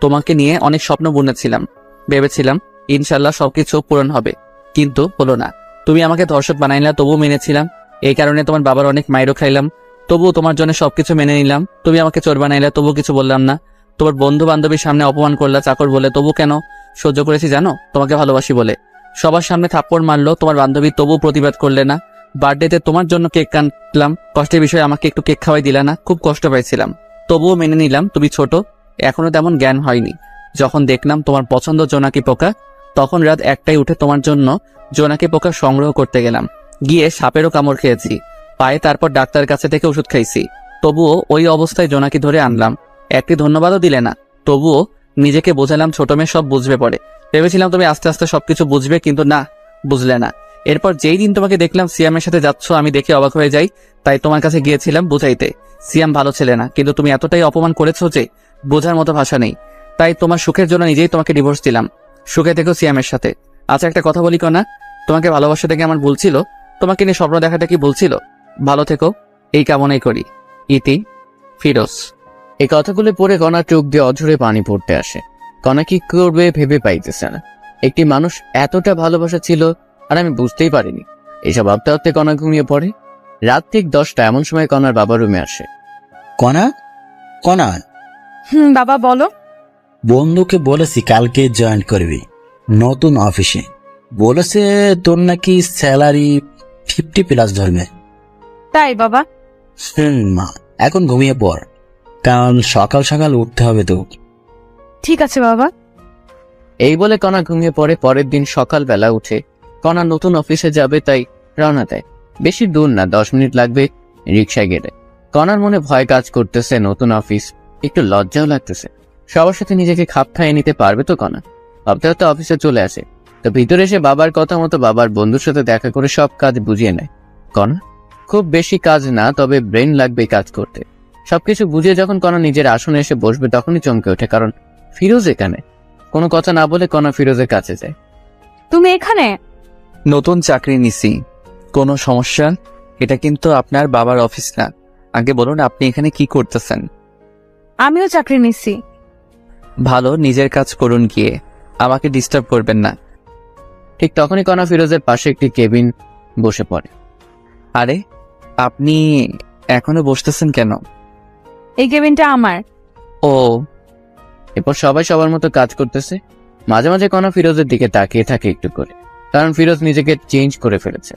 তোমাকে নিয়ে অনেক স্বপ্ন বুনেছিলাম, ভেবেছিলাম ইনশাল্লাহ সবকিছু পূরণ হবে, কিন্তু হলো না। তুমি আমাকে ধর্ষক বানাইলা, তবুও মেনেছিলাম। এই কারণে তোমার বাবার অনেক মাইরও খাইলাম, তবুও তোমার জন্য সবকিছু মেনে নিলাম। তুমি আমাকে চোর বানাইলে, তবুও কিছু বললাম না। তোমার বন্ধু বান্ধবীর সামনে অপমান করলা চাকর বলে, তবু কেন সহ্য করেছি জানো? তোমাকে ভালোবাসি বলে। সবার সামনে থাপ্পড় মারলো তোমার বান্ধবী, তবুও প্রতিবাদ করলে না। বার্থডেতে তোমার জন্য কেক কাটলাম, কষ্টের বিষয়ে আমাকে একটু কেক খাওয়াই দিলা না, খুব কষ্ট পাইছিলাম, তবুও মেনে নিলাম। তুমি ছোট, এখনো তেমন জ্ঞান হয়নি। যখন দেখলাম তোমার পছন্দ জোনাকি পোকা, তখন রাত 1টায় উঠে তোমার জন্য জোনাকি পোকা সংগ্রহ করতে গেলাম। গিয়ে সাপেরও কামড় খেয়েছি পায়ে, তারপর ডাক্তারের কাছে থেকে ওষুধ খাইছি। তবুও ওই অবস্থায় জোনাকি ধরে আনলাম, একটি ধন্যবাদও দিলে না। তবুও নিজেকে বোঝালাম ছোট মেয়ে সব বুঝবে পরে। ভেবেছিলাম তুমি আস্তে আস্তে সবকিছু বুঝবে, কিন্তু না, বুঝলে না। এরপর যেই দিন তোমাকে দেখলাম সিয়ামের সাথে যাচ্ছ, আমি দেখে অবাক হয়ে যাই, তাই তোমার কাছে গিয়েছিলাম বুঝাইতে। সিয়াম ভালো ছেলে না, কিন্তু তুমি এতটাই অপমান করেছো যে বোঝার মতো ভাষা নেই। তাই তোমার সুখের জন্য নিজেই তোমাকে ডিভোর্স দিলাম। সুখে থেকো সিয়ামের সাথে। আচ্ছা একটা কথা বলি কনা, তোমাকে ভালোবাসা থেকে আমার ভুল ছিল, তোমাকে নিয়ে স্বপ্ন দেখাটা কি ভুল ছিল? ভালো থেকো, এই কামনাই করি। ইতি, ফিরোজ। এই কথাগুলো পড়ে কণা চোখ দিয়ে অঝরে পানি পড়তে আসে। কণা কি করবে ভেবে পাইতেছে না। একটি মানুষ এতটা ভালোবাসা ছিল আর আমি বুঝতেই পারিনি। এইসব ভাবতে ভাবতে কণা ঘুমিয়ে পড়ে। রাত ঠিক 10টা, এমন সময় কণার বাবা রুমে আসে। কণা, কণা, বাবা বলো। বন্ধুকে বলেছি কালকে জয়েন করবি নতুন অফিসে। বলেছে তোর নাকি স্যালারি 50+ ধরবে। তাই বাবা? মা, এখন ঘুমিয়ে পড়, কারণ সকাল সকাল উঠতে হবে তো। ঠিক আছে বাবা। এই বলে কণা ঘুমিয়ে পড়ে। পরের দিন সকালবেলা উঠে কণা নতুন অফিসে যাবে, তাই রওনা দেয়। বেশি দূর না, 10 মিনিট লাগবে রিক্সায় গেলে। কণার মনে ভয় কাজ করতেছে, নতুন অফিস, একটু লজ্জাও লাগতেছে। সবার সাথে নিজেকে খাপ খাইয়ে নিতে পারবে তো কণা? ভাবতে ভাবতে অফিসে চলে আসে। তো ভিতরে এসে বাবার কথা মতো বাবার বন্ধুর সাথে দেখা করে সব কাজ বুঝিয়ে নেয় কণা। খুব বেশি কাজ না, তবে ব্রেন লাগবে কাজ করতে। সবকিছু বুঝিয়ে যখন কণা নিজের আসনে এসে বসবে, তখনই চমকে ওঠে, কারণ ফিরোজ এখানে। কোনো কথা না বলে কণা ফিরোজের কাছে যায়। তুমি এখানে? নতুন চাকরি নিছি। কোনো সমস্যা? এটা কিন্তু আপনার বাবার অফিস না। আগে বলুন আপনি এখানে কি করতেছেন? আমিও চাকরি নিচ্ছি। ভালো, নিজের কাজ করুন গিয়ে, আমাকে ডিস্টার্ব করবেন না। ঠিক তখনই কণা ফিরোজের পাশে একটি কেবিন বসে পড়ে। আরে আপনি এখনো বসতেছেন কেন? এই কেবিনটা আমার। ও, এরপর সবাই সবার মতো কাজ করতেছে। মাঝে মাঝে কণা ফিরোজের দিকে তাকিয়ে থাকে একটু করে, কারণ ফিরোজ নিজেকে চেঞ্জ করে ফেলেছে।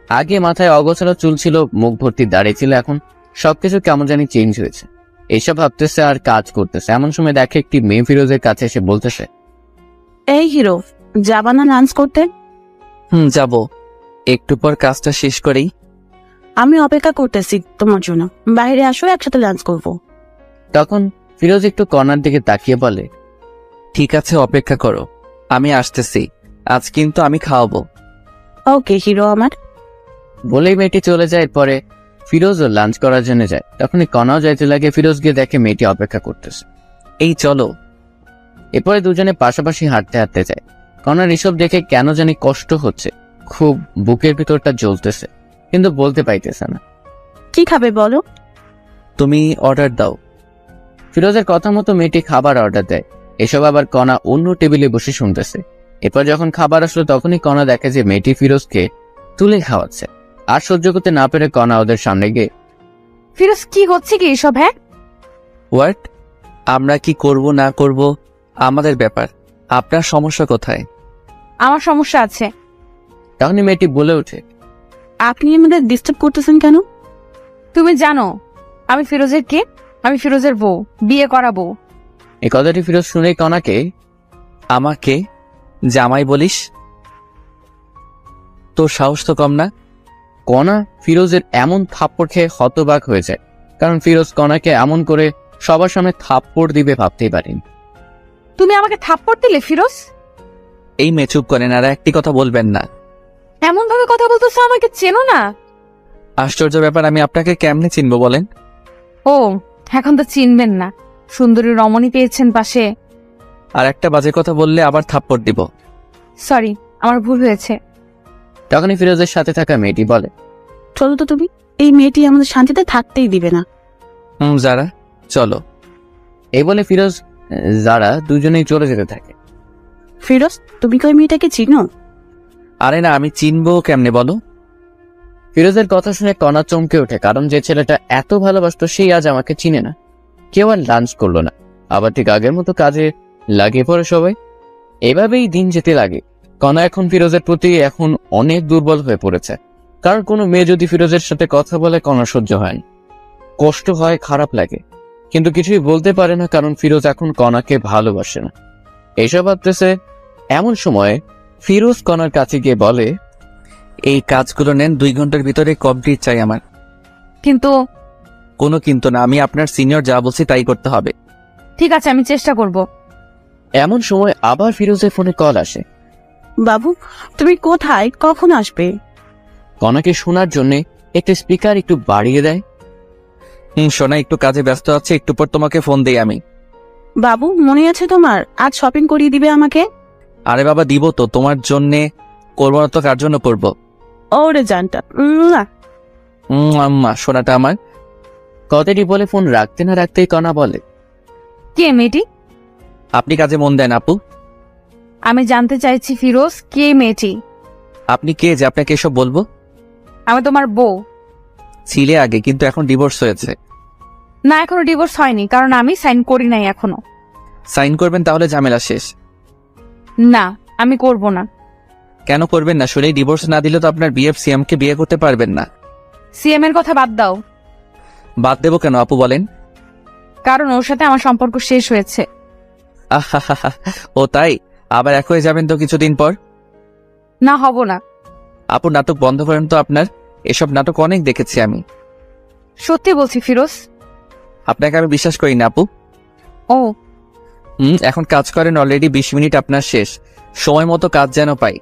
আগে মাথায় অগোছালো চুল ছিল, মুখ ভর্তি দাড়ি ছিল, এখন সবকিছু কেমন জানি চেঞ্জ হয়েছে। এইসব ভাবতেছে আর কাজ করতেছে। এমন সময় দেখে একটি মেয়ে ফিরোজের কাছে এসে বলতেছে, এই হিরো, যাবা না লাঞ্চ করতে? যাব, একটু পর কাজটা শেষ করেই। আমি অপেক্ষা করতেছি তোমার জন্য, বাইরে আসো, একসাথে লাঞ্চ করবো। তখন ফিরোজ একটু কণার দিকে তাকিয়ে বলে, ঠিক আছে, অপেক্ষা করো, আমি আসতেছি। আজ কিন্তু আমি খাওয়াবো। ওকে হিরো আমার। বলেই মেয়েটি চলে যায়। এরপরে ফিরোজও লাঞ্চ করার জন্য যায়। তখনই কণাও যাইতে লাগে। ফিরোজ গিয়ে দেখে মেয়েটি অপেক্ষা করতেছে। এই চলো। এরপরে দুজনে পাশাপাশি হাঁটতে হাঁটতে যায়। কণার এসব দেখে কেন জানি কষ্ট হচ্ছে, খুব বুকের ভিতরটা জ্বলতেছে, কিন্তু বলতে পাইতেছে না। কি খাবে বলো? তুমি অর্ডার দাও। ফিরোজের কথা মতো মেয়েটি খাবার অর্ডার দেয়। এসব আবার কণা অন্য টেবিলে বসে শুনতেছে। এরপর যখন খাবার আসলো, তখনই কণা দেখে যে মেয়েটি ফিরোজকে তুলে খাওয়াচ্ছে। আর সহ্য করতে না পেরে কণা ওদের সামনে গিয়ে, ফিরোজ কি হচ্ছে কি এসব? হ্যাঁ, হোয়াট? আমরা কি করব না করব আমাদের ব্যাপার, আপনার সমস্যা কোথায়? আমার সমস্যা আছে। তখনই মেয়েটি বলে ওঠে, আপনি আমাদের ডিস্টার্ব করতেছেন কেন? তুমি জানো আমি ফিরোজের কে? আমি ফিরোজের বউ, বিয়ে করা বউ। এই কথাটি ফিরোজ শুনেই কণাকে, আমাকে জামাই বলিস? তোর সাহস তো কম না। কণা ফিরোজের এমন থাপ্পড় খেয়ে হতবাক হয়ে যায়, কারণ ফিরোজ কণাকে এমন করে সবার সামনে থাপ্পড় দিবে ভাবতেই পারেনি। তুমি আমাকে থাপ্পড় দিলে ফিরোজ? এই মেয়ে চুপ করেন, আর একটি কথা বলবেন না। এমন ভাবে কথা বলতেছো, আমাকে চেনো না? আশ্চর্য ব্যাপার, আমি আপনাকে কেমনে চিনবো বলেন? ও, এখন তো চিনবেন না। সুন্দরী রমণী পেয়েছেন পাশে। আর একটা বাজে কথা বললে আবার থাপ্পড় দিব। সরি, আমার ভুল হয়েছে। তখনই ফিরোজের সাথে থাকা মেয়েটি বলে, চলো তো তুমি, এই মেয়েটি আমাদের শান্তিতে থাকতেই দিবে না। যারা, চলো। এই বলে ফিরোজ যারা দুজনেই চলে যেতে থাকে। ফিরোজ, তুমি কি ওই মেয়েটাকে চিনো? আরে না, আমি চিনবো কেমনে বলো? ফিরোজের কথা শুনে কণা চমকে ওঠে, কারণ যে ছেলেটা এত ভালোবাসতো সেই আজ আমাকে চিনে না। কেউ আর লাঞ্চ করলো না, আবার ঠিক আগের মতো কাজে লাগিয়ে পড়ে সবাই। এভাবেই দিন যেতে লাগে। কণা এখন ফিরোজের প্রতি এখন অনেক দুর্বল হয়ে পড়েছে, কারণ কোনো মেয়ে যদি ফিরোজের সাথে কথা বলে কণা সহ্য হয় না, কষ্ট হয়, খারাপ লাগে, কিন্তু কিছুই বলতে পারে না, কারণ ফিরোজ এখন কণাকে ভালোবাসে না। এইসব ভাবতেছে এমন সময় ফিরোজ কণার কাছে গিয়ে বলে, এই কাজগুলো নেন, 2 ঘন্টার ভিতরে কমপ্লিট চাই আমার। কিন্তু কোনো কিন্তু না, আমি আপনার সিনিয়র, যা বলছি তাই করতে হবে। ঠিক আছে, আমি চেষ্টা করব। এমন সময় আবার ফিরোজের ফোনে কল আসে। বাবু, তুমি কোথায়, কখন আসবে? কণাকে শোনার জন্য একটা স্পিকার একটু বাড়িয়ে দেয়। সোনা, একটু কাজে ব্যস্ত আছে, একটু পর তোমাকে ফোন দেই আমি। বাবু, মনে আছে তোমার, আজ শপিং করিয়ে দিবে আমাকে? আরে বাবা, দিব তো, তোমার জন্যে করবো না তো কার জন্য করবো? ওরে জানটা। আম্মা, সোনাটা আমার। কথাটি বলে ফোন রাখতে না রাখতেই কণা বলে, কে মেয়েটি? আপনি কাজে মন দেন আপু। আমি জানতে চাইছি ফিরোজ, কে মেয়েটি? আপনি কে যে আপনাকে এসব বলবো? আমি তোমার বউ। ছিলে আগে, কিন্তু এখন ডিভোর্স হয়েছে। না, এখনো ডিভোর্স হয়নি, কারণ আমি সাইন করি নাই এখনো। সাইন করবেন তাহলে ঝামেলা শেষ। না, আমি করব না। কেন করবেন না? শুনেই ডিভোর্স না দিলে তো আপনার বিএফ সিএম কে বিয়ে করতে পারবেন না। সিএম এর কথা বাদ দাও। বাদ দেবো কেন আপু, বলেন? কারণ ওর সাথে আমার সম্পর্ক শেষ হয়েছে। আহা, ও তাই? আবার এক হয়ে যাবেন তো কিছুদিন পর। না, হব না। আপু, নাটক বন্ধ করেন তো আপনার। এসব নাটক অনেক দেখেছি আমি। সত্যি বলছি ফিরোজ। আপনাকে আমি বিশ্বাস করি না আপু। ও এখন কাজ করেন, অলরেডি 20 মিনিট আপনার শেষ। সময় মতো কাজ যেন পাই।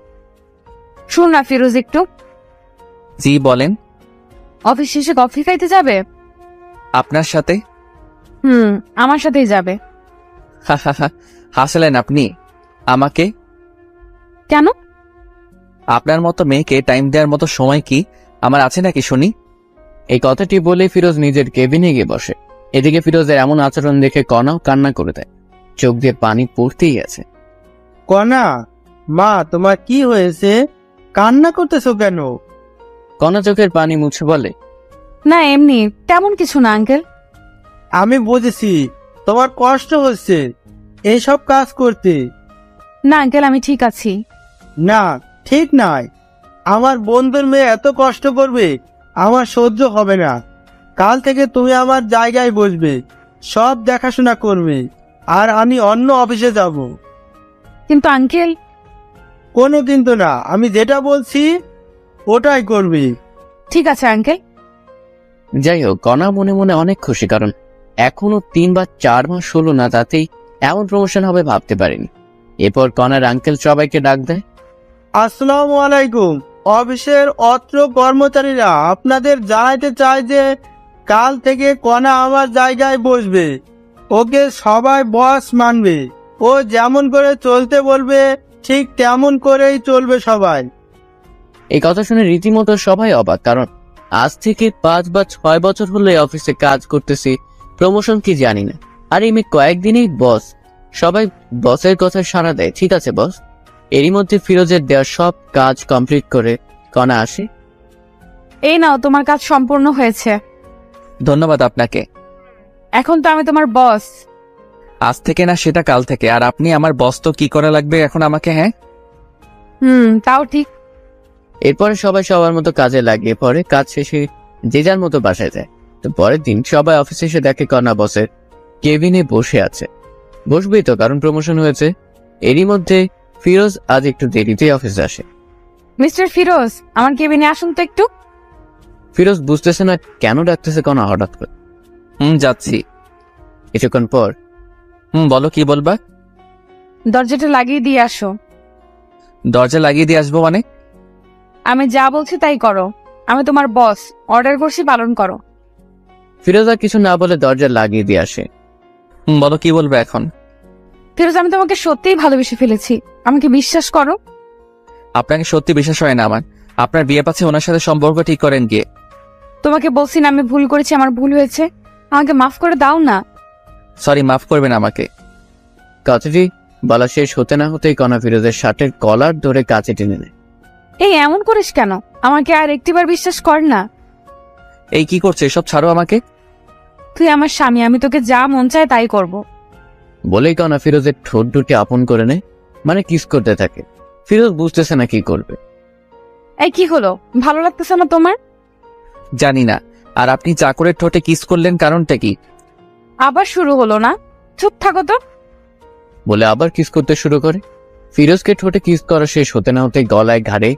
শুন না ফিরোজ, একটু। জি বলেন। অফিস শেষে কফি খাইতে যাবে? আপনার সাথে? আমার সাথেই যাবে। হাসলেন আপনি আমাকে? কেন? আপনার মতো মেয়েকে টাইম দেওয়ার মতো সময় কি আমার আছে নাকি শুনি? এই কথাটি বলে ফিরোজ নিজের কেবিনে গিয়ে বসে। এদিকে ফিরোজের এমন আচরণ দেখে কণাও কান্না করে দেয়, চোখ দিয়ে পানি পড়তেই আছে। কণা, মা তোমার কি হয়েছে? কান্না করতেছো কেন? কণা চোখের পানি মুছে বলে, না, এমনি, তেমন কিছু না আঙ্কেল। আমি বুঝেছি তোমার কষ্ট হচ্ছে এইসব কাজ করতে। না আঙ্কেল, আমি ঠিক আছি। না, ঠিক নাই। আমার বন্ধুর মেয়ে এত কষ্ট করবে আমার সহ্য হবে না। কাল থেকে তুমি আমার জায়গায় বসবে, সব দেখাশোনা করবে, আর আমি অন্য অফিসে যাব। কিন্তু আঙ্কেল। কোনো কিন্তু না, আমি যেটা বলছি ওটাই করবে। ঠিক আছে আঙ্কেল। যাই হোক, কণা মনে মনে অনেক খুশি, কারণ এখনো 3 বা 4 মাস হলো না, তাতেই এমন প্রমোশন হবে ভাবতে পারিনি। এরপর কণার আঙ্কেল সবাইকে ডাক দেয়। আসসালামু আলাইকুম। অফিসের অত্র কর্মচারীরা আপনাদের জানাইতে চায় যে কাল থেকে কণা আমার জায়গায় বসবে। ওকে সবাই বস মানবে। ও যেমন করে চলতে বলবে ঠিক তেমন করেই চলবে সবাই। এই কথা শুনে রীতিমতো সবাই অবাক, কারণ আজ থেকে 5 বা 6 বছর হলো এই অফিসে কাজ করতেছি, প্রমোশন কি জানি না। আর এই মেয়ে কয়েকদিনেই বস। সবাই বসের কথা সাড়া দেয়, ঠিক আছে বস। এরই মধ্যে ফিরোজের দেওয়া সব কাজ কমপ্লিট করে কণা আসে। এই নাও, তোমার কাজ সম্পূর্ণ হয়েছে। ধন্যবাদ আপনাকে। এখন তো আমি তোমার বস। আজ থেকে না, সেটা কাল থেকে। আর আপনি আমার বস, তো কি করা লাগবে এখন আমাকে? হ্যাঁ, তাও ঠিক। এরপরে সবাই সবার মতো কাজে লাগিয়ে পড়ে। কাজ শেষে যে যার মতো বাসায় যায়। তো পরের দিন সবাই অফিসে এসে দেখে কণা বসের কেবিনে বসে আছে। বসবেই তো, কারণ প্রমোশন হয়েছে। এরই মধ্যে ফিরোজ আজ একটু দেরিতে অফিসে আসে। মিস্টার ফিরোজ, আমার কেবিনে আসুন তো একটু। ফিরোজ বুঝতেছে না কেন ডাকতেছে কণা হঠাৎ করে। যাচ্ছি। কিছুক্ষণ পর, বলো, কি বলবা? দরজাটা লাগিয়ে দিয়ে আসো। দরজা লাগিয়ে দিয়ে আসবো মানে? আমি যা বলছি তাই করো। আমি তোমার বস, অর্ডার করছি, পালন করো। ফিরোজ আর কিছু না বলে দরজা লাগিয়ে দিয়ে আসে। বলো, কি বলবে এখন? ফিরোজ, আমি তোমাকে সত্যিই ভালোবেসে ফেলেছি, আমাকে বিশ্বাস করো। আপনাকে সত্যি বিশ্বাস হয় না আমার। আপনার বিয়ে পাচ্ছে, ওনার সাথে সম্পর্ক ঠিক করেন গিয়ে। তোমাকে বলছি না আমি ভুল করেছি, আমার ভুল হয়েছে, আমাকে মাফ করে দাও না। সরি, মাফ করবেন আমাকে। কথাটি বলা শেষ হতে না হতেই কণা ফিরোজের শার্টের কলার ধরে কাছে টেনে নেয়। এই এমন করিস কেন? আমাকে আর একটিবার বিশ্বাস কর না। এই কি করছে, এসব ছাড়ো আমাকে। তুই আমার স্বামী, আমি তোকে যা মন চায় তাই করব। বলেই কণা ফিরোজের ঠোঁট দুটি আপন করে নেয়, মানে কিস করতে থাকে। ফিরোজ বুঝতেছে না কি করবে। এই কি হলো, ভালো লাগতেছে না তোমার? জানি না। আর আপনি চাকরের ঠোঁটে কিস করলেন, কারণটা কি? আবার শুরু হলো না? চুপ থাকো তো। বলে আবার কিস করতে শুরু করে। ফিরোজকে ঠোঁটে কিস করা শেষ হতে না হতে গলায় ঘাড়ে